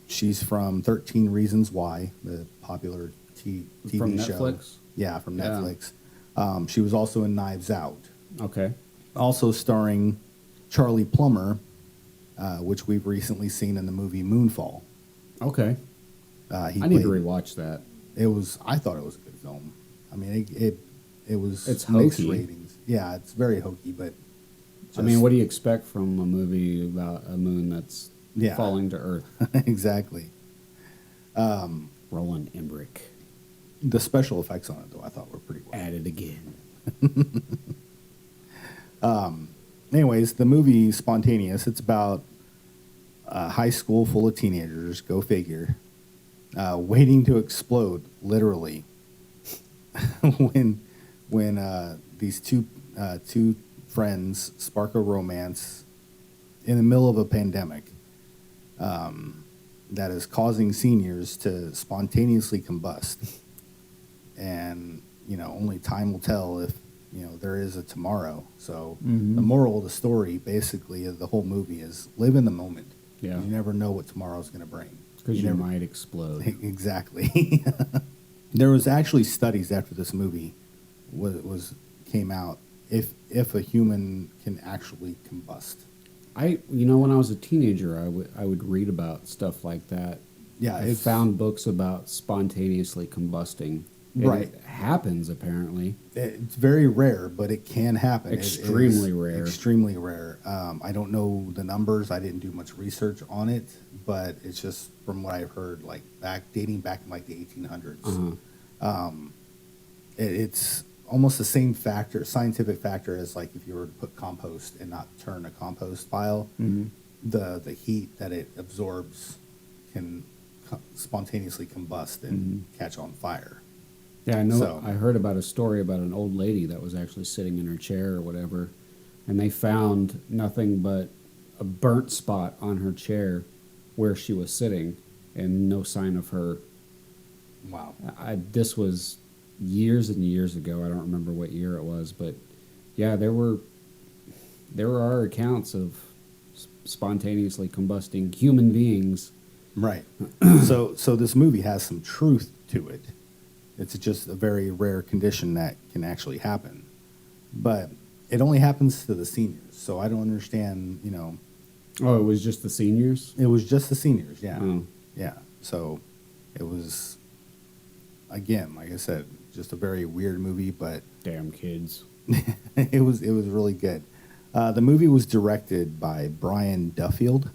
D: She's from 13 Reasons Why, the popular TV
C: From
D: show.
C: Netflix?
D: Yeah, from
C: Yeah.
D: Netflix. She was also in Knives Out.
C: Okay.
D: Also starring Charlie Plummer, which we've recently seen in the movie Moonfall.
C: Okay. I need to rewatch that.
D: I thought it was a good film. I mean, it was
C: It's
D: mixed
C: hokey.
D: ratings. Yeah, it's very hokey, but
C: I mean, what do you expect from a movie about a moon that's
D: Yeah.
C: falling to Earth?
D: Exactly.
C: Roland Emmerich
D: The special effects on it, though, I thought were pretty well.
C: at it again.
D: Anyways, the movie Spontaneous, it's about a high school full of teenagers, go figure, waiting to explode, literally, when these two friends spark a romance in the middle of a pandemic that is causing seniors to spontaneously combust. And, only time will tell if, there is a tomorrow. So the moral of the story, basically, of the whole movie is live in the moment.
C: Yeah.
D: You never know what tomorrow's going to bring.
C: Because you
D: never-
C: might explode.
D: Exactly. There was actually studies after this movie came out if a human can actually combust.
C: When I was a teenager, I would read about stuff like that.
D: Yeah,
C: I
D: it's
C: found books about spontaneously combusting.
D: Right.
C: It happens, apparently.
D: It's very rare, but it can happen. It
C: Extremely
D: is
C: rare.
D: Extremely rare. I don't know the numbers. I didn't do much research on it, but it's just from what I've heard, like dating back in like the 1800s. It's almost the same scientific factor as like if you were to put compost and not turn a compost pile. The heat that it absorbs can spontaneously combust and catch on fire.
C: Yeah, I know.
D: So-
C: I heard about a story about an old lady that was actually sitting in her chair or whatever, and they found nothing but a burnt spot on her chair where she was sitting, and no sign of her.
D: Wow.
C: This was years and years ago. I don't remember what year it was, but yeah, there are accounts of spontaneously combusting human beings.
D: Right. So this movie has some truth to it. It's just a very rare condition that can actually happen. But it only happens to the seniors. So I don't understand,
C: Oh, it was just the seniors?
D: it was just the seniors, yeah.
C: Oh.
D: Yeah. So it was, again, like I said, just a very weird movie, but
C: Damn kids.
D: it was really good. The movie was directed by Brian Duffield.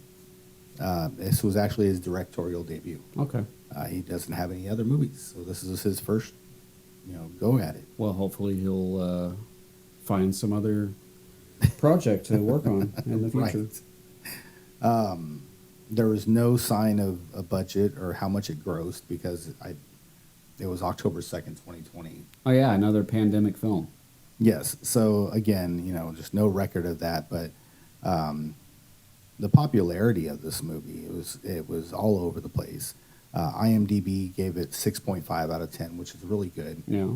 D: This was actually his directorial debut.
C: Okay.
D: He doesn't have any other movies, so this is his first, go at it.
C: Well, hopefully he'll find some other project to work on in the future.
D: Right. There was no sign of a budget or how much it grossed because it was October 2nd, 2020.
C: Oh yeah, another pandemic film.
D: Yes. So again, just no record of that, but the popularity of this movie, it was all over the place. IMDb gave it 6.5 out of 10, which is really good.
C: Yeah.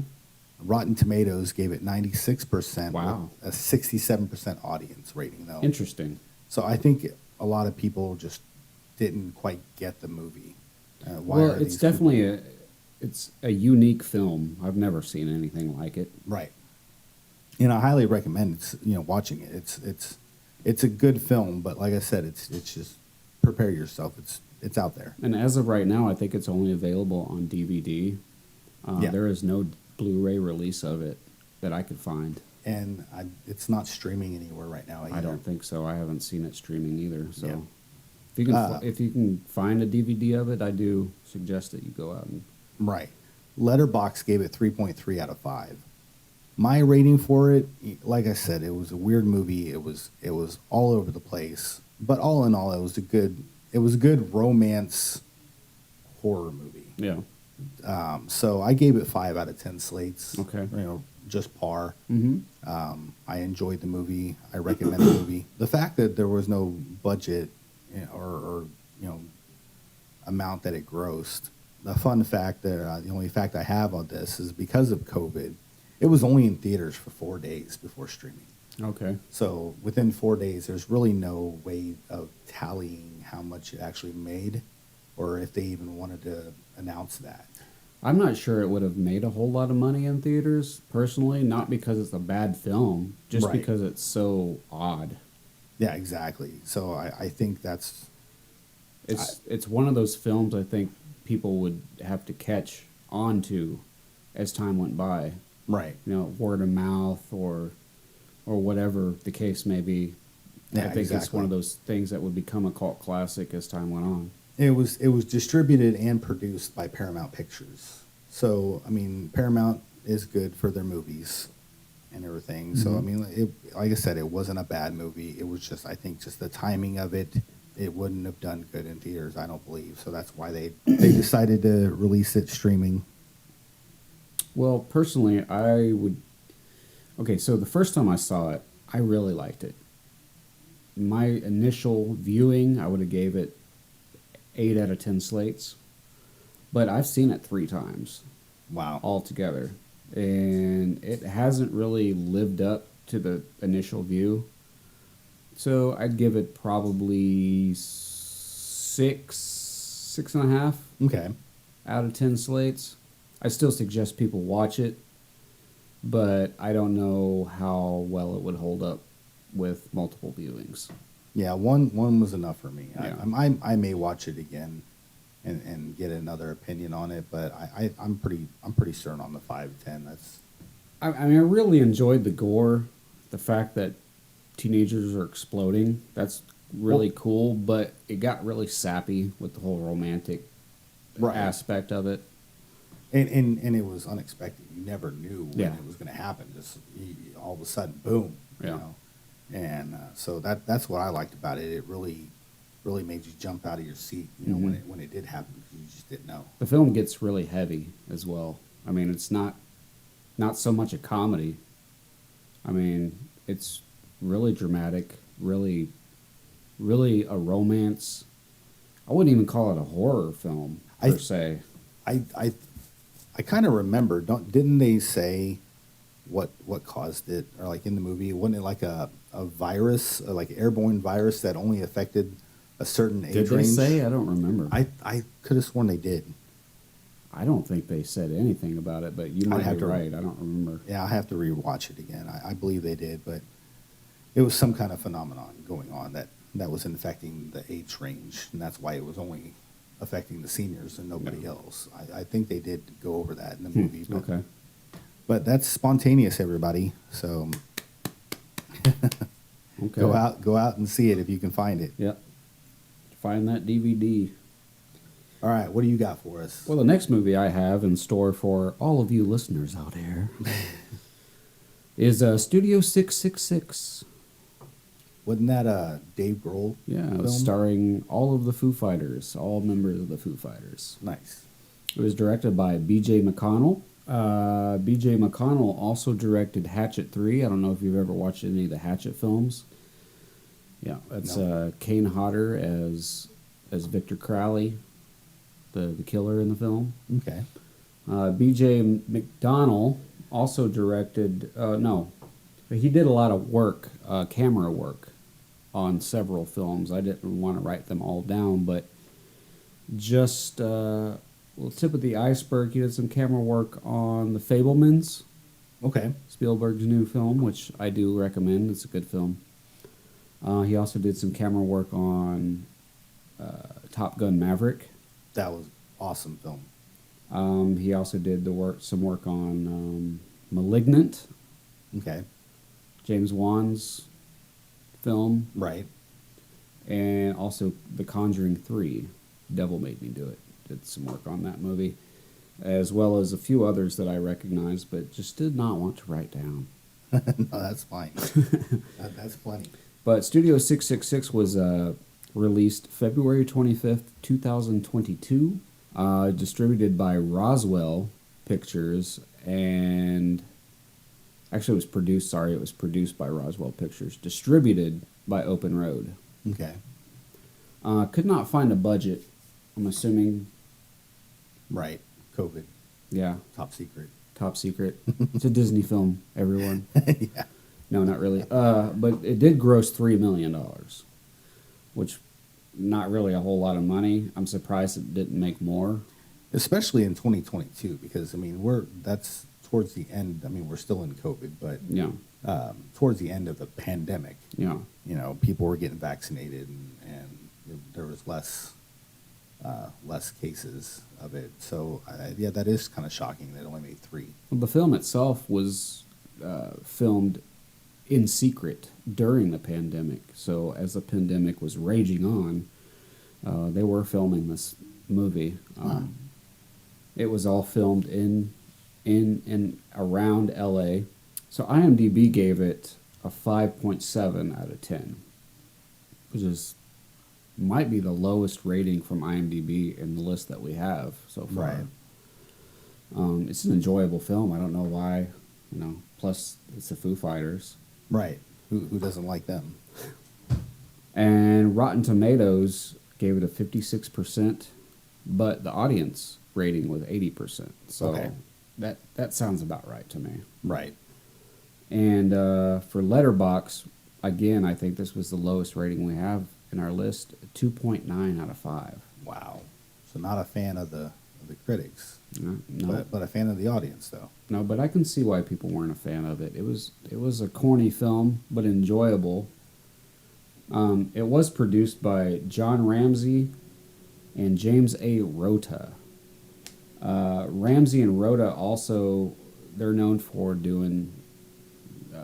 D: Rotten Tomatoes gave it 96%.
C: Wow.
D: With a 67% audience rating, though.
C: Interesting.
D: So I think a lot of people just didn't quite get the movie.
C: Well, it's definitely it's a unique film. I've never seen anything like it.
D: Right. I highly recommend watching it. It's a good film, but like I said, it's just prepare yourself. It's out there.
C: And as of right now, I think it's only available on DVD.
D: Yeah.
C: There is no Blu-ray release of it that I could find.
D: And it's not streaming anywhere right now either.
C: I don't think so. I haven't seen it streaming either. So
D: Yeah.
C: if you can find a DVD of it, I do suggest that you go out and.
D: Right. Letterboxd gave it 3.3 out of 5. My rating for it, like I said, it was a weird movie. It was all over the place, but all in all, it was a good romance horror movie.
C: Yeah.
D: So I gave it 5 out of 10 slates.
C: Okay.
D: Just par.
C: Mm-hmm.
D: I enjoyed the movie. I recommend the movie. The fact that there was no budget or amount that it grossed. The fun fact that the only fact I have on this is because of COVID, it was only in theaters for 4 days before streaming.
C: Okay.
D: So within 4 days, there's really no way of tallying how much it actually made, or if they even wanted to announce that.
C: I'm not sure it would have made a whole lot of money in theaters, personally, not because it's a bad film, just
D: Right.
C: because it's so odd.
D: Yeah, exactly. So I think that's
C: It's one of those films I think people would have to catch on to as time went by.
D: right.
C: Word of mouth or or whatever the case may be.
D: Yeah,
C: I think it's
D: exactly.
C: one of those things that would become a cult classic as time went on.
D: It was distributed and produced by Paramount Pictures. So I mean, Paramount is good for their movies and everything. So I mean, like I said, it wasn't a bad movie. It was just, I think, just the timing of it. It wouldn't have done good in theaters, I don't believe. So that's why they decided to release it streaming.
C: Well, personally, I would. Okay, so the first time I saw it, I really liked it. My initial viewing, I would have gave it 8 out of 10 slates, but I've seen it 3 times
D: Wow.
C: altogether, and it hasn't really lived up to the initial view. So I'd give it probably 6.5
D: Okay.
C: out of 10 slates. I still suggest people watch it, but I don't know how well it would hold up with multiple viewings.
D: Yeah, one was enough for me.
C: Yeah.
D: I may watch it again and get another opinion on it, but I'm pretty certain on the 5-10. That's
C: I mean, I really enjoyed the gore, the fact that teenagers are exploding. That's really cool, but it got really sappy with the whole romantic
D: Right.
C: aspect of it.
D: and it was unexpected. You never knew when
C: Yeah.
D: it was going to happen. Just all of a sudden, boom. You
C: Yeah.
D: know? And so that's what I liked about it. It really made you jump out of your seat. You know, when it did happen, because you just didn't know.
C: The film gets really heavy as well. I mean, it's not so much a comedy. I mean, it's really dramatic, really a romance. I wouldn't even call it a horror film per se.
D: I kind of remember. Didn't they say what caused it, or like in the movie, wasn't it like a virus, like airborne virus that only affected a certain age
C: Did they
D: range?
C: say? I don't remember.
D: I could have sworn they did.
C: I don't think they said anything about it, but you might
D: have
C: be
D: to-
C: right. I don't remember.
D: Yeah, I have to rewatch it again. I believe they did, but it was some kind of phenomenon going on that was infecting the age range, and that's why it was only affecting the seniors and nobody else. I think they did go over that in the movie. But,
C: Okay.
D: but that's spontaneous, everybody. So
C: Okay.
D: go out and see it if you can find it.
C: Yep. Find that DVD.
D: All right, what do you got for us?
C: Well, the next movie I have in store for all of you listeners out there is Studio 666.
D: Wasn't that Dave Grohl?
C: Yeah,
D: film?
C: starring all of the Foo Fighters, all members of the Foo Fighters.
D: Nice.
C: It was directed by B.J. McConnell. B.J. McConnell also directed Hatchet 3. I don't know if you've ever watched any of the Hatchet films. Yeah, that's
D: No.
C: Kane Hodder as Victor Crowley, the killer in the film.
D: Okay.
C: B.J. McDonnell also directed, he did a lot of work, camera work, on several films. I didn't want to write them all down, but just tip of the iceberg, he did some camera work on The Fabelmans,
D: Okay.
C: Spielberg's new film, which I do recommend. It's a good film. He also did some camera work on Top Gun Maverick.
D: That was awesome film.
C: He also did some work on *Malignant*,
D: Okay.
C: James Wan's film,
D: Right.
C: and also *The Conjuring 3*. Devil Made Me Do It. Did some work on that movie, as well as a few others that I recognized, but just did not want to write down.
D: No, that's fine. That's plenty.
C: But Studio 666 was released February 25th, 2022, distributed by Roswell Pictures, and actually it was produced by Roswell Pictures, distributed by Open Road.
D: Okay.
C: Could not find a budget, I'm assuming.
D: Right. COVID.
C: Yeah,
D: Top secret.
C: top secret. It's a Disney film, everyone.
D: Yeah.
C: No, not really. But it did gross $3 million, which not really a whole lot of money. I'm surprised it didn't make more.
D: Especially in 2022, because I mean that's towards the end. I mean we're still in COVID, but
C: Yeah,
D: towards the end of the pandemic,
C: yeah.
D: you know, people were getting vaccinated, and there was less cases of it. So yeah, that is kind of shocking that it only made 3.
C: Well, the film itself was filmed in secret during the pandemic. So as the pandemic was raging on, they were filming this movie. It was all filmed in and around LA. So IMDb gave it a 5.7 out of 10, which is might be the lowest rating from IMDb in the list that we have so far.
D: Right.
C: It's an enjoyable film. I don't know why, plus it's the Foo Fighters.
D: Right. Who doesn't like them?
C: And Rotten Tomatoes gave it a 56%, but the audience rating was 80%. So
D: Okay.
C: that sounds about right to me.
D: Right.
C: And for Letterboxd, again, I think this was the lowest rating we have in our list, 2.9 out of 5.
D: Wow. So not a fan of the critics,
C: No,
D: but a fan of the audience, though.
C: no, but I can see why people weren't a fan of it. It was a corny film, but enjoyable. It was produced by John Ramsey and James A. Rota. Ramsey and Rota also, they're known for doing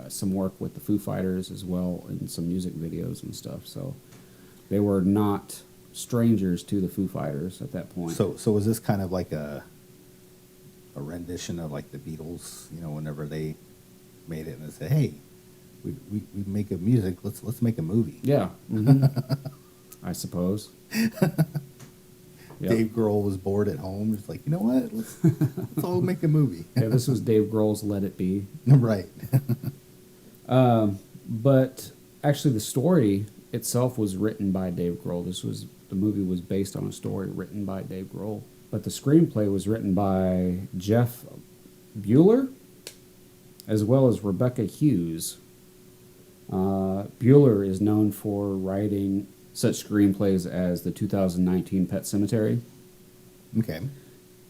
C: some work with the Foo Fighters as well in some music videos and stuff. So they were not strangers to the Foo Fighters at that point.
D: So was this kind of like a rendition of like the Beatles? Whenever they made it and they said, "Hey, we make a music. Let's make a movie."
C: Yeah, I suppose. Yep.
D: Dave Grohl was bored at home. Just like, you know what? Let's all make a movie.
C: Yeah, this was Dave Grohl's "Let It Be."
D: Right.
C: But actually, the story itself was written by Dave Grohl. The movie was based on a story written by Dave Grohl. But the screenplay was written by Jeff Bueller, as well as Rebecca Hughes. Bueller is known for writing such screenplays as the 2019 Pet Sematary.
D: Okay.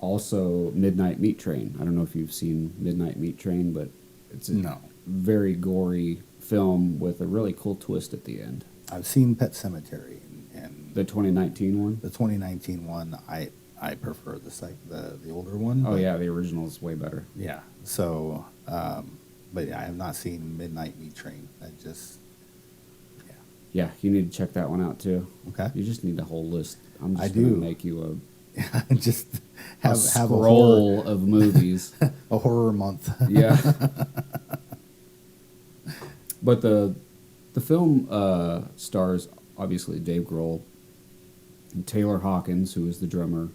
C: Also, Midnight Meat Train. I don't know if you've seen Midnight Meat Train, but it's a
D: No.
C: very gory film with a really cool twist at the end.
D: I've seen Pet Sematary, and
C: The 2019 one?
D: the 2019 one. I prefer the older one.
C: Oh,
D: but-
C: yeah, the original is way better.
D: Yeah. So, but I have not seen Midnight Meat Train. I just,
C: Yeah, you need to check that one out, too.
D: Okay.
C: You just need a whole list. I'm
D: I
C: just going
D: do.
C: to make you
D: just
C: a
D: have
C: scroll of movies.
D: a horror month.
C: Yeah. But the film stars, obviously, Dave Grohl, and Taylor Hawkins, who is the drummer,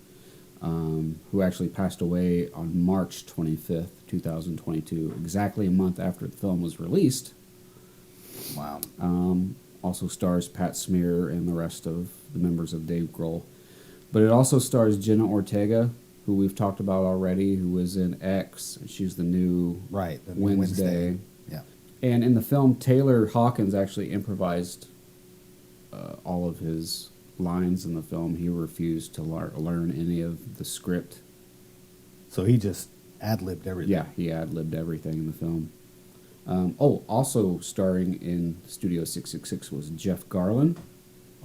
C: who actually passed away on March 25th, 2022, exactly a month after the film was released.
D: Wow.
C: Also stars Pat Smear and the rest of the members of Dave Grohl. But it also stars Jenna Ortega, who we've talked about already, who was in X. She's the new
D: Right. The
C: Wednesday.
D: Yeah.
C: And in the film, Taylor Hawkins actually improvised all of his lines in the film. He refused to learn any of the script.
D: So he just ad-libbed everything.
C: Yeah, he ad-libbed everything in the film. Also starring in Studio 666 was Jeff Garlin,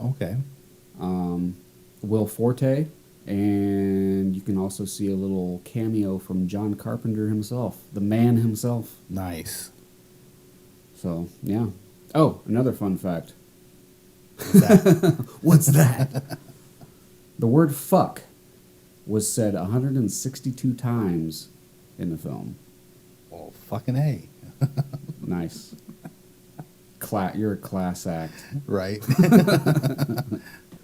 D: Okay.
C: Will Forte, and you can also see a little cameo from John Carpenter himself, the man himself.
D: Nice.
C: So, yeah. Oh, another fun fact.
D: What's that? What's that?
C: The word fuck was said 162 times in the film.
D: Well, fucking A.
C: Nice. You're a class act.
D: Right.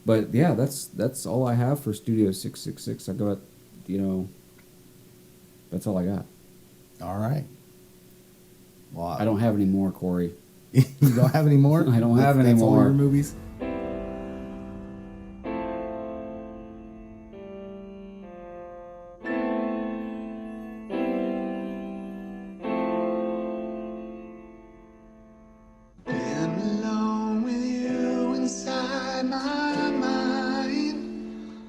C: But yeah, that's all I have for Studio 666. I got, that's all I got.
D: All right. Well,
C: I don't have any more, Corey.
D: You don't have any more?
C: I don't have any
D: That's all
C: more.
D: your movies?
G: Been alone with you inside my mind.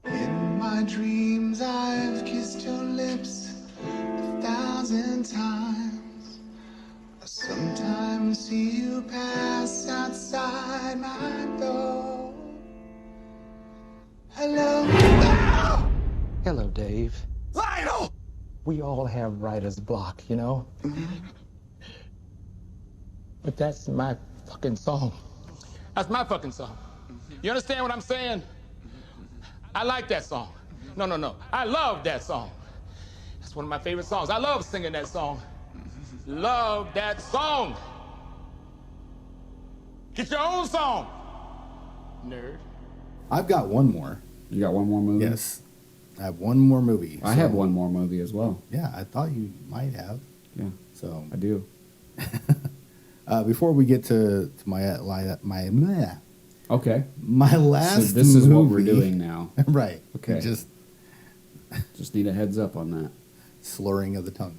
G: In my dreams, I've kissed your lips 1,000 times. I sometimes see you pass outside my door. Hello.
H: Hello, Dave.
E: Lionel!
H: We all have writer's block, you know?
I: But that's my fucking song. That's my fucking song. You understand what I'm saying? I like that song. No. I love that song. That's one of my favorite songs. I love singing that song. Love that song. Get your own song, nerd.
D: I've got one more.
C: You got one more movie?
D: Yes. I have one more movie.
C: I have one more movie as well.
D: Yeah, I thought you might have.
C: Yeah,
D: So
C: I do.
D: before we get to my
C: Okay.
D: my last
C: So this is what we're
D: movie-
C: doing now.
D: right.
C: Okay.
D: Just
C: Just need a heads up on that.
D: slurring of the tongue.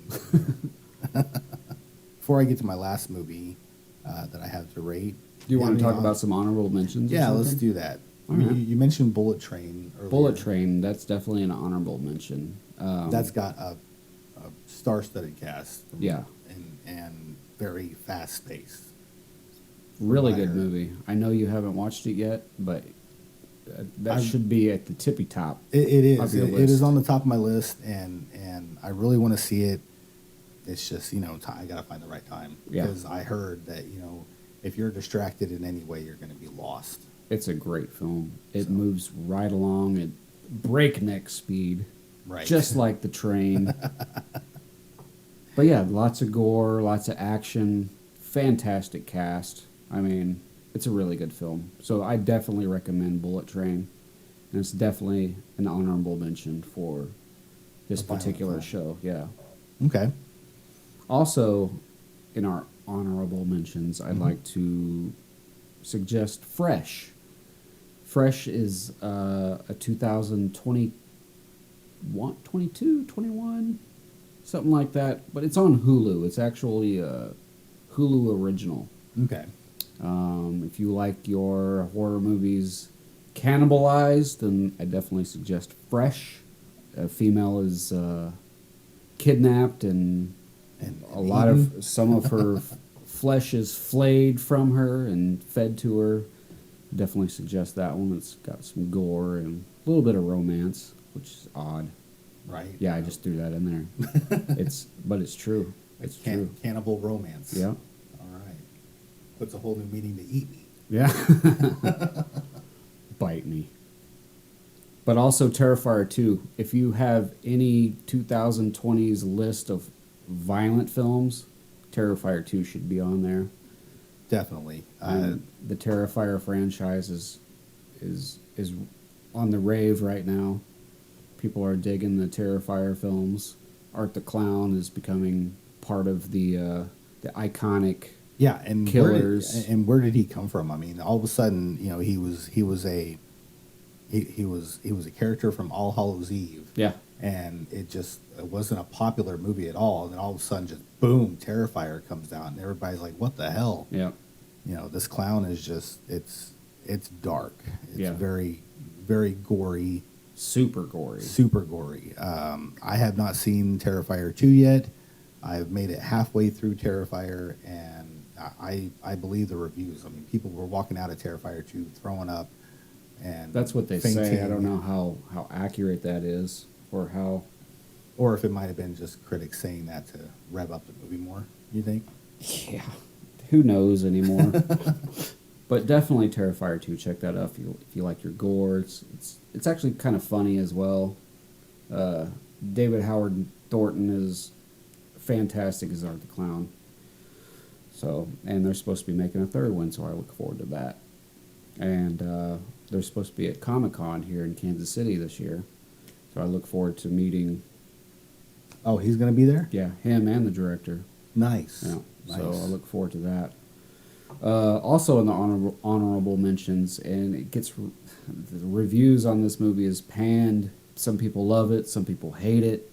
D: Before I get to my last movie that I have to rate.
C: Do you want
D: have
C: to
D: any
C: talk about some honorable mentions? or
D: Yeah, let's
C: something?
D: do that.
C: All right.
D: You mentioned Bullet Train earlier.
C: Bullet Train. That's definitely an honorable mention.
D: That's got a star-studded cast.
C: Yeah.
D: And very fast-paced.
C: really
D: what I
C: good
D: heard.
C: movie. I know you haven't watched it yet, but that should be at the tippy top.
D: It
C: of
D: is.
C: your
D: It
C: list.
D: is on the top of my list, and I really want to see it. It's just I gotta find the right time
C: Yeah.
D: because I heard that if you're distracted in any way, you're going to be lost.
C: It's a great film. It moves right along at breakneck speed,
D: Right.
C: just like the train. But yeah, lots of gore, lots of action, fantastic cast. I mean, it's a really good film. So I definitely recommend Bullet Train, and it's definitely an honorable mention for this
D: A violent
C: particular
D: film.
C: show. Yeah.
D: Okay.
C: Also, in our honorable mentions, I'd like to suggest Fresh. Fresh is a 2022, 21, something like that. But it's on Hulu. It's actually a Hulu original.
D: Okay.
C: If you like your horror movies cannibalized, then I definitely suggest Fresh. A female is kidnapped and some of her flesh is flayed from her and fed to her. Definitely suggest that one. It's got some gore and a little bit of romance, which is odd.
D: Right.
C: Yeah, I just threw that in there. But it's true. It's true.
D: Cannibal romance.
C: Yeah.
D: All right. Puts a whole new meaning to eat me.
C: Yeah. Bite me. But also Terrifier 2. If you have any 2020s list of violent films, Terrifier 2 should be on there.
D: Definitely.
C: The Terrifier franchise is on the rave right now. People are digging the Terrifier films. Art the Clown is becoming part of the iconic
D: Yeah, and
C: killers.
D: Where did he come from? I mean, all of a sudden, he was a character from All Hallows Eve.
C: Yeah.
D: And it wasn't a popular movie at all. And then all of a sudden, just boom, Terrifier comes out, and everybody's like, "What the hell?"
C: Yeah.
D: This clown is just it's dark. It's
C: Yeah.
D: very, very gory.
C: Super gory.
D: Super gory. I have not seen Terrifier 2 yet. I've made it halfway through Terrifier, and I believe the reviews. I mean, people were walking out of Terrifier 2 throwing up, and
C: That's what they
D: fainting.
C: say. I don't know how accurate that is, or
D: if it might have been just critics saying that to rev up the movie more. You think?
C: Yeah, who knows anymore? But definitely Terrifier 2. Check that out if you like your gore. It's actually kind of funny as well. David Howard Thornton is fantastic as Art the Clown. So, and they're supposed to be making a third one, so I look forward to that. And they're supposed to be at Comic-Con here in Kansas City this year. So I look forward to meeting.
D: Oh, he's going to be there?
C: Yeah, him and the director.
D: Nice.
C: Yeah.
D: Nice.
C: So I look forward to that. Also in the honorable mentions, and the reviews on this movie is panned. Some people love it, some people hate it.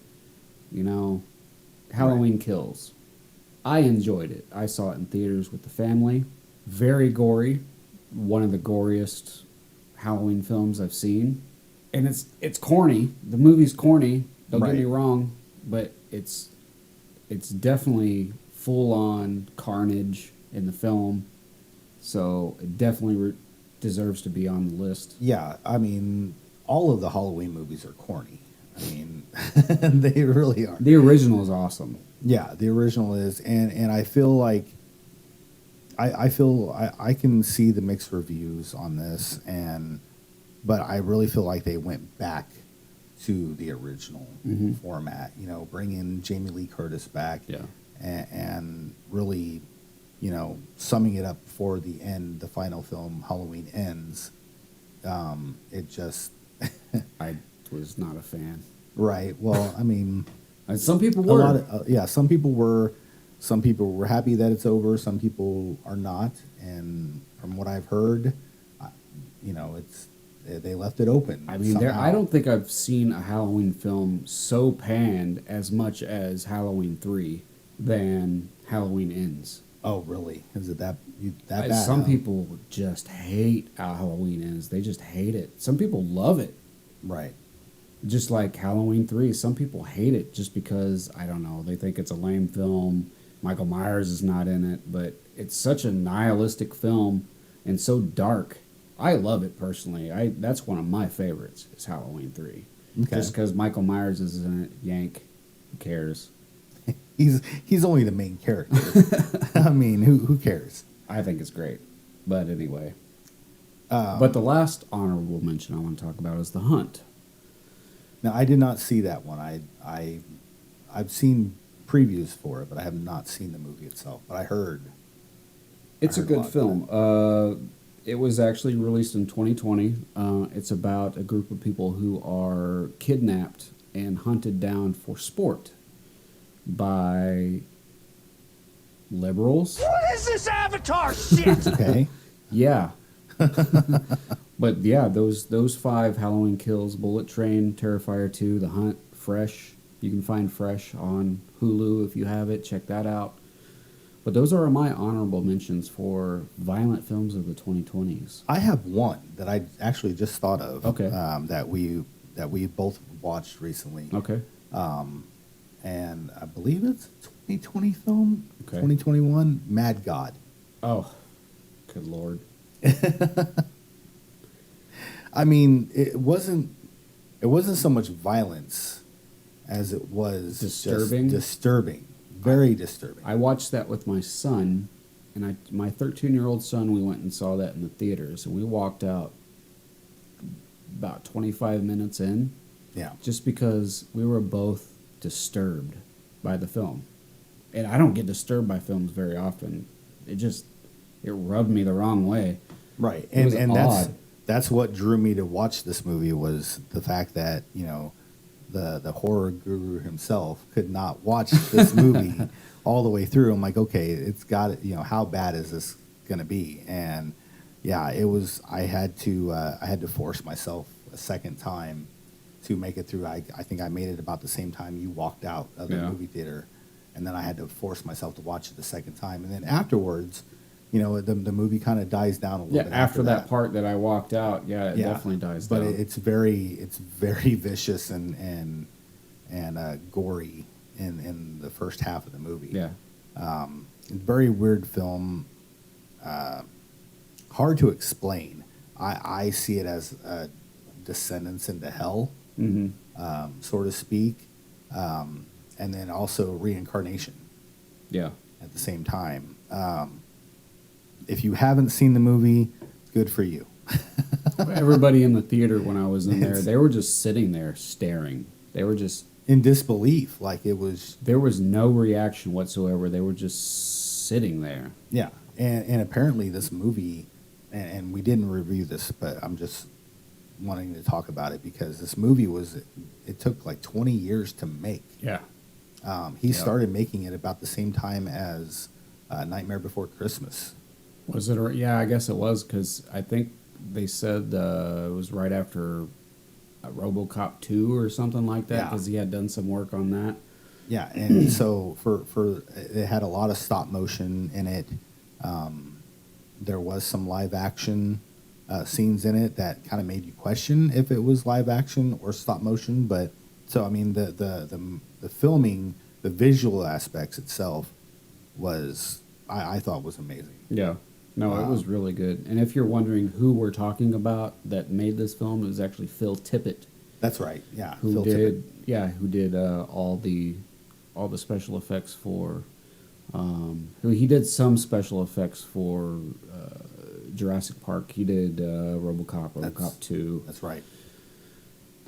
C: Halloween Kills. I enjoyed it. I saw it in theaters with the family. Very gory. One of the goriest Halloween films I've seen. And it's corny. The movie's corny. Don't get me wrong, but it's definitely full-on carnage in the film. So it definitely deserves to be on the list.
D: Yeah, I mean, all of the Halloween movies are corny. I mean, they really are.
C: The original is awesome.
D: Yeah, the original is, and I feel like I feel I can see the mixed reviews on this, but I really feel like they went back to the original format. You know, bringing Jamie Lee Curtis back,
C: Yeah.
D: and really, you know, summing it up for the end, the final film, Halloween Ends. It just
C: I was not a fan.
D: right. Well, I mean,
C: And some people
D: a
C: were.
D: lot of, yeah, some people were. Some people were happy that it's over. Some people are not. And from what I've heard, you know, they left it open.
C: I mean,
D: somehow.
C: I don't think I've seen a Halloween film so panned as much as Halloween 3 than Halloween Ends.
D: Oh, really? Is it that bad?
C: Some
D: huh?
C: people just hate how Halloween Ends. They just hate it. Some people love it.
D: Right.
C: Just like Halloween 3, some people hate it just because, I don't know, they think it's a lame film. Michael Myers is not in it, but it's such a nihilistic film and so dark. I love it personally. That's one of my favorites is Halloween 3.
D: Okay.
C: Just because Michael Myers is in it, yank, who cares?
D: He's only the main character. I mean, who cares?
C: I think it's great. But anyway. But the last honorable mention I want to talk about is The Hunt.
D: Now, I did not see that one. I've seen previews for it, but I have not seen the movie itself. But I heard.
C: It's a
D: heard
C: good
D: lot
C: film. It was actually released in 2020. It's about a group of people who are kidnapped and hunted down for sport by liberals.
A: What is this Avatar shit?
D: Okay.
C: Yeah. But yeah, those 5 Halloween Kills, Bullet Train, Terrifier 2, The Hunt, Fresh. You can find Fresh on Hulu if you have it. Check that out. But those are my honorable mentions for violent films of the 2020s.
D: I have one that I actually just thought of.
C: Okay.
D: That we both watched recently.
C: Okay.
D: And I believe it's a 2020 film.
C: Okay.
D: 2021. Mad God.
C: Oh, good Lord.
D: I mean, it wasn't so much violence as it was just
C: Disturbing?
D: disturbing, very disturbing.
C: I watched that with my son, and my 13-year-old son, we went and saw that in the theaters, and we walked out about 25 minutes in,
D: Yeah,
C: just because we were both disturbed by the film. And I don't get disturbed by films very often. It rubbed me the wrong way.
D: right.
C: It was
D: And
C: odd.
D: that's what drew me to watch this movie was the fact that, you know, the horror guru himself could not watch this movie all the way through. I'm like, okay, it's got it. You know, how bad is this going to be? And yeah, it was. I had to force myself a second time to make it through. I think I made it about the same time you walked out of the
C: Yeah.
D: movie theater, and then I had to force myself to watch it the second time. And then afterwards, you know, the movie kind of dies down a little
C: Yeah,
D: bit.
C: after that part that I walked out, it definitely dies
D: but
C: down.
D: it's very vicious and gory in the first half of the movie.
C: Yeah.
D: Very weird film. Hard to explain. I see it as a descendants into hell, so to speak, and then also reincarnation
C: Yeah.
D: at the same time. If you haven't seen the movie, good for you.
C: Everybody in the theater when I was in there, they were just sitting there staring. They were just
D: In disbelief, like it was.
C: there was no reaction whatsoever. They were just sitting there.
D: Yeah, and apparently this movie, and we didn't review this, but I'm just wanting to talk about it because this movie it took like 20 years to make.
C: Yeah.
D: He started making it about the same time as Nightmare Before Christmas.
C: Was it? Yeah, I guess it was because I think they said it was right after RoboCop 2 or something like that
D: Yeah.
C: because he had done some work on that.
D: Yeah, and so for it had a lot of stop motion in it. There was some live action scenes in it that kind of made you question if it was live action or stop motion. But so I mean the filming, the visual aspects itself was I thought was amazing.
C: Yeah. No, it was really good. And if you're wondering who we're talking about that made this film, it was actually Phil Tippett.
D: That's right. Yeah,
C: Who
D: Phil
C: did
D: Tippett.
C: who did all the special effects for He did some special effects for Jurassic Park. He did RoboCop 2.
D: That's right.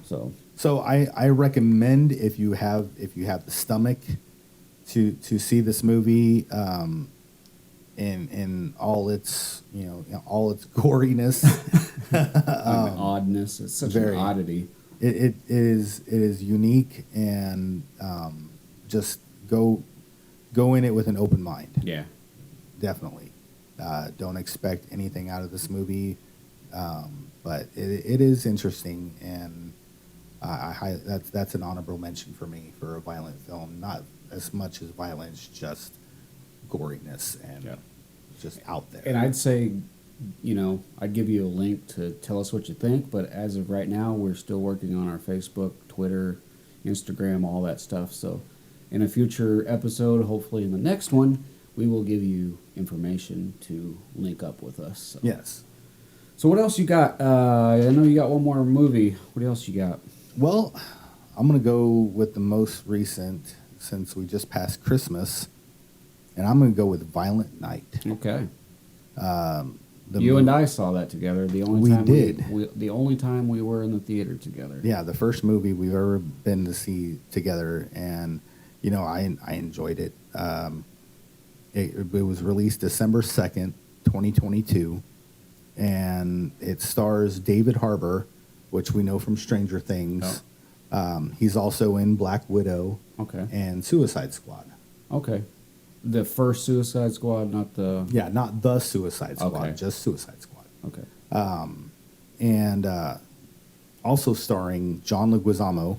C: So
D: I recommend if you have the stomach to see this movie in all its all its goriness,
C: oddness. It's such
D: very
C: an oddity.
D: It is unique, and just go in it with an open mind.
C: Yeah.
D: Definitely. Don't expect anything out of this movie, but it is interesting, and that's an honorable mention for me for a violent film. Not as much as violence, just goriness and just out there.
C: And I'd say, I'd give you a link to tell us what you think, but as of right now, we're still working on our Facebook, Twitter, Instagram, all that stuff. So in a future episode, hopefully in the next one, we will give you information to link up with us. So.
D: Yes.
C: So what else you got? I know you got one more movie. What else you got?
D: Well, I'm going to go with the most recent, since we just passed Christmas, and I'm going to go with Violent Night.
C: Okay. You and I saw that together. The only time the only time we were in the theater together.
D: Yeah, the first movie we've ever been to see together, and I enjoyed it. It was released December 2nd, 2022, and it stars David Harbour, which we know from Stranger Things. Oh. He's also in Black Widow.
C: Okay.
D: And Suicide Squad.
C: Okay. The first Suicide Squad, not the...
D: Yeah, not the Suicide Squad,
C: okay.
D: Just Suicide Squad.
C: Okay.
D: And also starring John Leguizamo,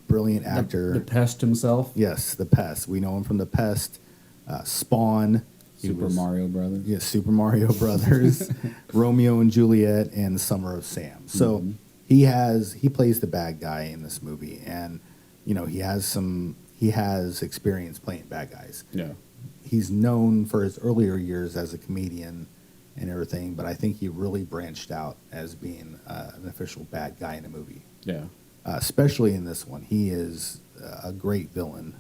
D: brilliant actor.
C: The Pest himself?
D: Yes, The Pest. We know him from The Pest, Spawn.
C: Super Mario Brothers.
D: Yes, Super Mario Brothers, Romeo and Juliet, and Summer of Sam. So he plays the bad guy in this movie, and he has experience playing bad guys.
C: Yeah.
D: He's known for his earlier years as a comedian and everything, but I think he really branched out as being an official bad guy in a movie.
C: Yeah.
D: Especially in this one. He is a great villain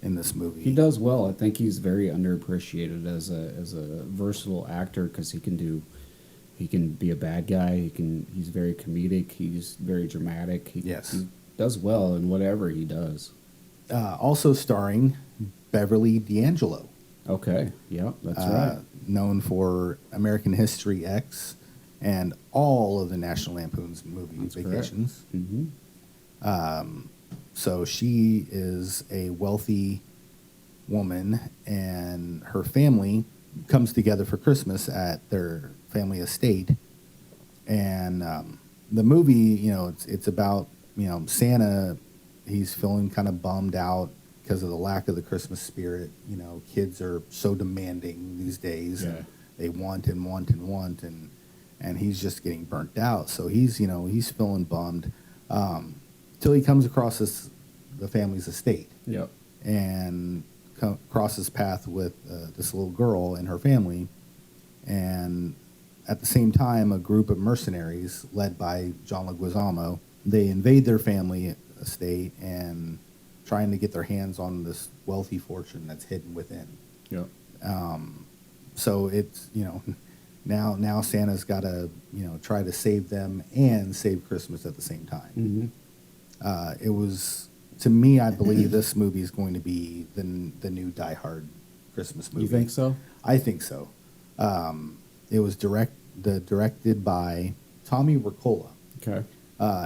D: in this movie.
C: He does well. I think he's very underappreciated as a versatile actor, because he can be a bad guy. He's very comedic. He's very dramatic. He does well in whatever he does.
D: Also starring Beverly D'Angelo.
C: Okay, yeah, that's right.
D: Known for American History X and all of the National Lampoon's movie Vacations.
C: Mm-hmm.
D: So she is a wealthy woman, and her family comes together for Christmas at their family estate. And the movie, it's about, Santa. He's feeling kind of bummed out because of the lack of the Christmas spirit. Kids are so demanding these days.
C: Yeah.
D: And they want and want and want, and he's just getting burnt out. So he's feeling bummed till he comes across the family's estate.
C: Yep.
D: And crosses path with this little girl and her family, and at the same time, a group of mercenaries led by John Leguizamo, they invade their family estate and trying to get their hands on this wealthy fortune that's hidden within.
C: Yep.
D: So it's now Santa's got to try to save them and save Christmas at the same time.
C: Mm-hmm.
D: It was, to me, I believe this movie is going to be the new Die Hard Christmas movie.
C: You think so?
D: I think so. It was directed by Tommy Wirkola.
C: Okay.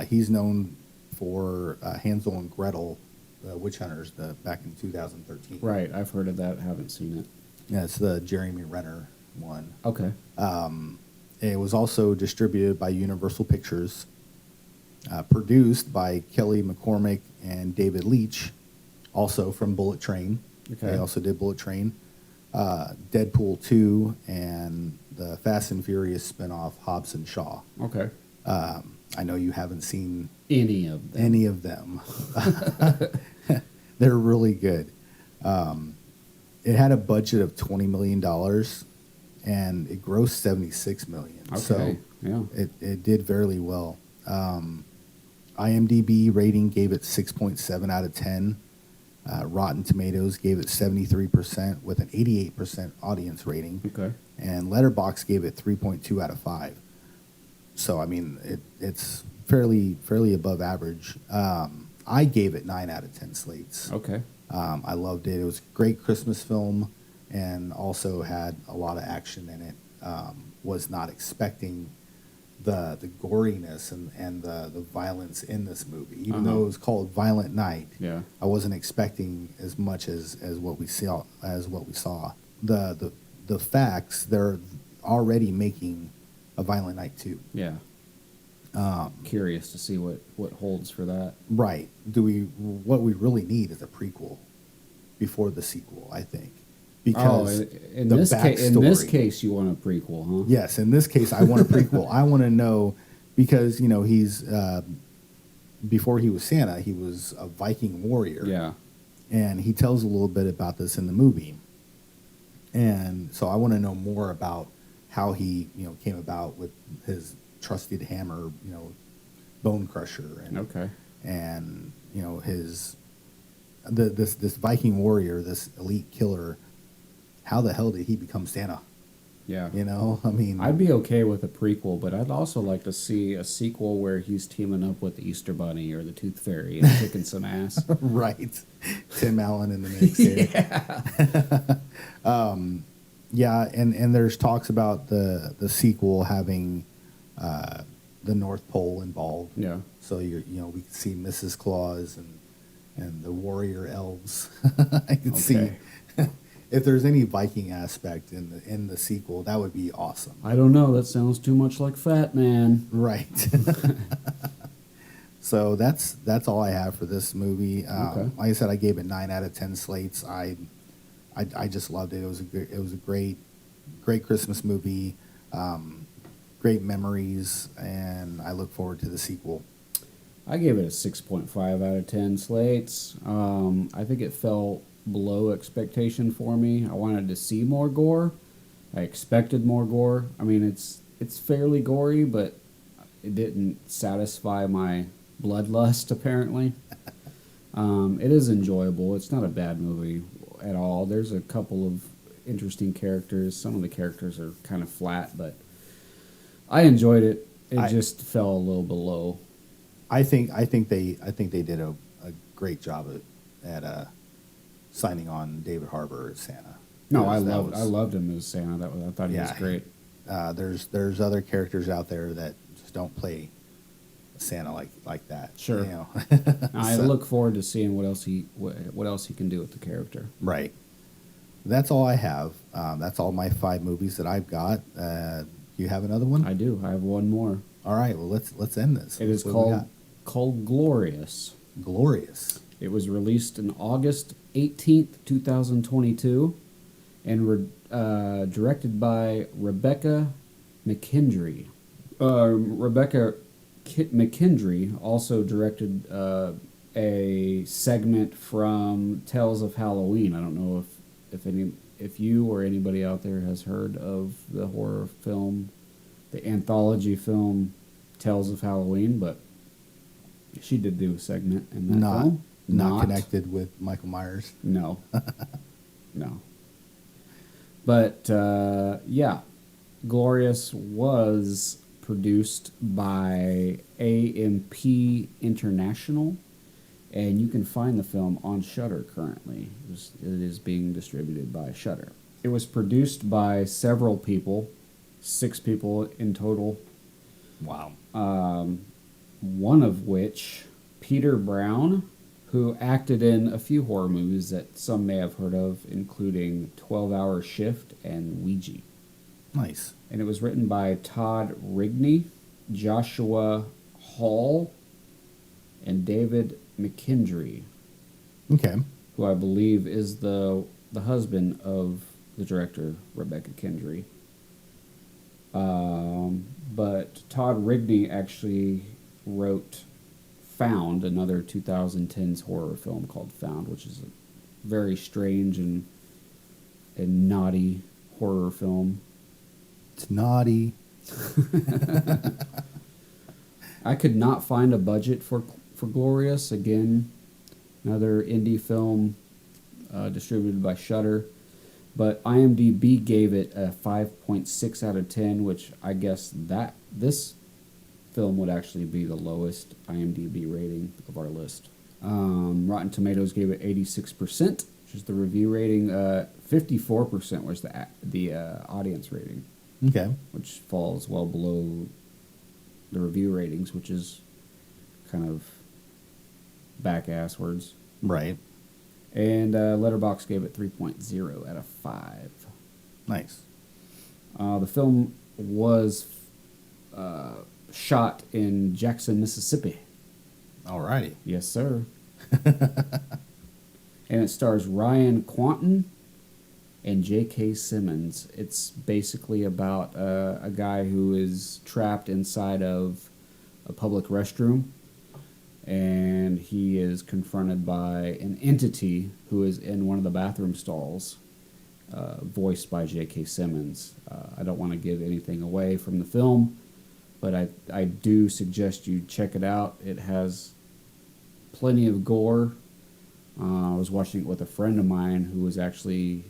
D: He's known for Hansel and Gretel, Witch Hunters, back in 2013.
C: Right, I've heard of that. Haven't seen it.
D: Yeah, it's the Jeremy Renner one.
C: Okay.
D: It was also distributed by Universal Pictures, produced by Kelly McCormick and David Leitch, also from Bullet Train.
C: Okay.
D: They also did Bullet Train, Deadpool 2, and the Fast and Furious spinoff Hobbs and Shaw.
C: Okay.
D: I know you haven't seen
C: any of them.
D: They're really good. It had a budget of $20 million, and it grossed $76 million.
C: Okay.
D: So
C: yeah.
D: it did very well. IMDb rating gave it 6.7 out of 10. Rotten Tomatoes gave it 73% with an 88% audience rating.
C: Okay.
D: And Letterboxd gave it 3.2 out of 5. So I mean, it's fairly above average. I gave it 9 out of 10 slates.
C: Okay.
D: I loved it. It was a great Christmas film, and also had a lot of action in it. Was not expecting the goriness and the violence in this movie, even though it was called Violent Night.
C: Yeah.
D: I wasn't expecting as much as what we saw. The facts, they're already making a Violent Night 2.
C: Yeah. Curious to see what holds for that.
D: Right. What we really need is a prequel before the sequel, I think. Because
C: in
D: the
C: this
D: backstory-
C: case, you want a prequel, huh?
D: Yes, in this case, I want a prequel. I want to know, because he's before he was Santa, he was a Viking warrior.
C: Yeah.
D: And he tells a little bit about this in the movie. And so I want to know more about how he came about with his trusted hammer, Bone Crusher, and
C: Okay.
D: and his this Viking warrior, this elite killer. How the hell did he become Santa?
C: Yeah.
D: I mean,
C: I'd be okay with a prequel, but I'd also like to see a sequel where he's teaming up with the Easter Bunny or the Tooth Fairy and kicking some ass.
D: right, Tim Allen in the mix here. Yeah, and there's talks about the sequel having the North Pole involved.
C: Yeah.
D: So we can see Mrs. Claus and the warrior elves. I can see if there's any Viking aspect in the sequel, that would be awesome.
C: I don't know. That sounds too much like Fat Man.
D: Right. So that's all I have for this movie.
C: Okay.
D: Like I said, I gave it 9 out of 10 slates. I just loved it. It was a great Christmas movie. Great memories, and I look forward to the sequel.
C: I gave it a 6.5 out of 10 slates. I think it fell below expectation for me. I wanted to see more gore. I expected more gore. I mean, it's fairly gory, but it didn't satisfy my bloodlust, apparently. It is enjoyable. It's not a bad movie at all. There's a couple of interesting characters. Some of the characters are kind of flat, but I enjoyed it. It just fell a little below.
D: I think they did a great job at signing on David Harbour as Santa.
C: No, I loved him as Santa. I thought he was great.
D: There's other characters out there that just don't play Santa like that.
C: Sure. I look forward to seeing what else he can do with the character.
D: Right. That's all I have. That's all my 5 movies that I've got. You have another one?
C: I do. I have one more.
D: All right. Well, let's end this.
C: It is called Glorious.
D: Glorious.
C: It was released on August 18th, 2022, and directed by Rebecca McKendry. Rebecca McKendry also directed a segment from Tales of Halloween. I don't know if you or anybody out there has heard of the horror film, the anthology film Tales of Halloween, but she did do a segment in that film.
D: Not connected with Michael Myers.
C: No. No. But, yeah, Glorious was produced by AMP International, and you can find the film on Shudder currently. It is being distributed by Shudder. It was produced by several people, 6 people in total.
D: Wow.
C: One of which, Peter Brown, who acted in a few horror movies that some may have heard of, including 12-Hour Shift and Ouija.
D: Nice.
C: And it was written by Todd Rigney, Joshua Hall, and David McKendry.
D: Okay.
C: Who I believe is the husband of the director, Rebecca Kendry. But Todd Rigney actually wrote Found, another 2010's horror film called Found, which is a very strange and naughty horror film.
D: It's naughty.
C: I could not find a budget for Glorious. Again, another indie film distributed by Shudder. But IMDb gave it a 5.6 out of 10, which I guess that this film would actually be the lowest IMDb rating of our list. Rotten Tomatoes gave it 86%, which is the review rating. 54% was the audience rating.
D: Okay.
C: Which falls well below the review ratings, which is kind of back-ass words.
D: Right.
C: And Letterboxd gave it 3.0 out of 5.
D: Nice.
C: The film was shot in Jackson, Mississippi.
D: Alrighty.
C: Yes, sir. And it stars Ryan Quanten and J.K. Simmons. It's basically about a guy who is trapped inside of a public restroom, and he is confronted by an entity who is in one of the bathroom stalls, voiced by J.K. Simmons. I don't want to give anything away from the film, but I do suggest you check it out. It has plenty of gore. I was watching it with a friend of mine who was actually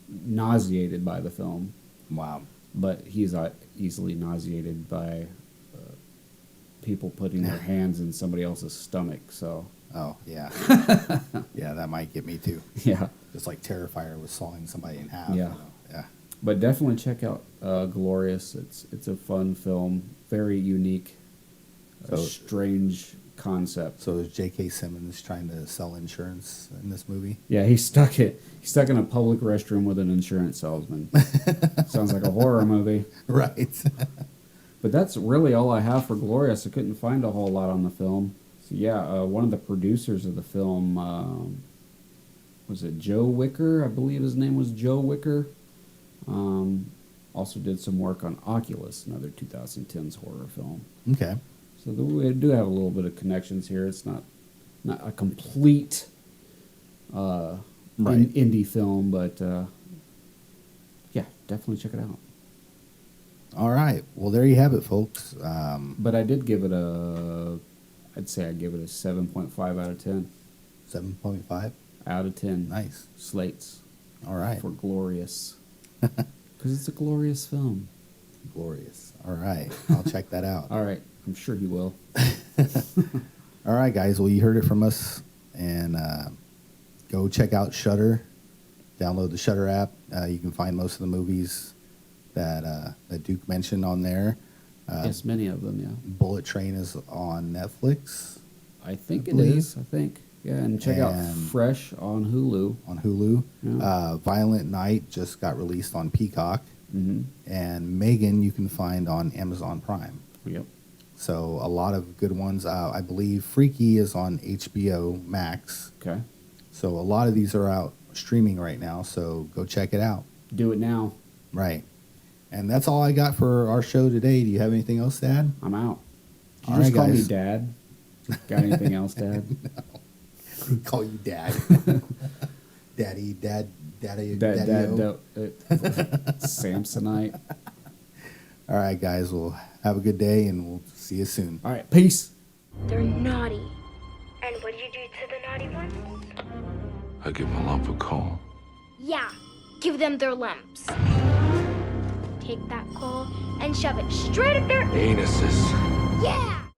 C: nauseated by the film.
D: Wow.
C: But he's easily nauseated by people putting their hands in somebody else's stomach. So.
D: Oh, yeah. Yeah, that might get me too.
C: Yeah.
D: Just like Terrifier was sawing somebody in half.
C: Yeah.
D: You know? Yeah.
C: But definitely check out Glorious. It's a fun film, very unique, strange concept.
D: So is J.K. Simmons trying to sell insurance in this movie?
C: Yeah, he's stuck in a public restroom with an insurance salesman. Sounds like a horror movie.
D: Right.
C: But that's really all I have for Glorious. I couldn't find a whole lot on the film. So yeah, one of the producers of the film, was it Joe Wicker? I believe his name was Joe Wicker. Also did some work on Oculus, another 2010's horror film.
D: Okay.
C: So we do have a little bit of connections here. It's not a complete indie film, but yeah, definitely check it out.
D: All right. Well, there you have it, folks.
C: But I did give it I'd say I give it a 7.5 out of 10.
D: 7.5?
C: Out of 10.
D: Nice.
C: Slates.
D: All right.
C: For Glorious. Because it's a glorious film.
D: Glorious. All right. I'll check that out.
C: All right. I'm sure he will.
D: All right, guys. Well, you heard it from us. And go check out Shudder. Download the Shudder app. You can find most of the movies that Duke mentioned on there.
C: Yes, many of them, yeah.
D: Bullet Train is on Netflix.
C: I think it is. I think. Yeah, and check out Fresh on Hulu.
D: On Hulu.
C: Yeah.
D: Violent Night just got released on Peacock.
C: Mm-hmm.
D: And Megan you can find on Amazon Prime.
C: Yep.
D: So a lot of good ones. I believe Freaky is on HBO Max.
C: Okay.
D: So a lot of these are out streaming right now, so go check it out.
C: Do it now.
D: Right. And that's all I got for our show today. Do you have anything else, Dad?
C: I'm out. Did
D: All
C: you just
D: right,
C: call me
D: guys.
C: Dad? Got anything else, Dad?
D: No. Call you Dad. Daddy.
C: Samsonite.
D: All right, guys. Well, have a good day, and we'll see you soon.
C: All right, peace.
B: They're naughty. And what did you do to the naughty ones?
F: I give them a lump of coal.
B: Yeah, give them their lumps. Take that coal and shove it straight up their
F: Anuses.
B: Yeah!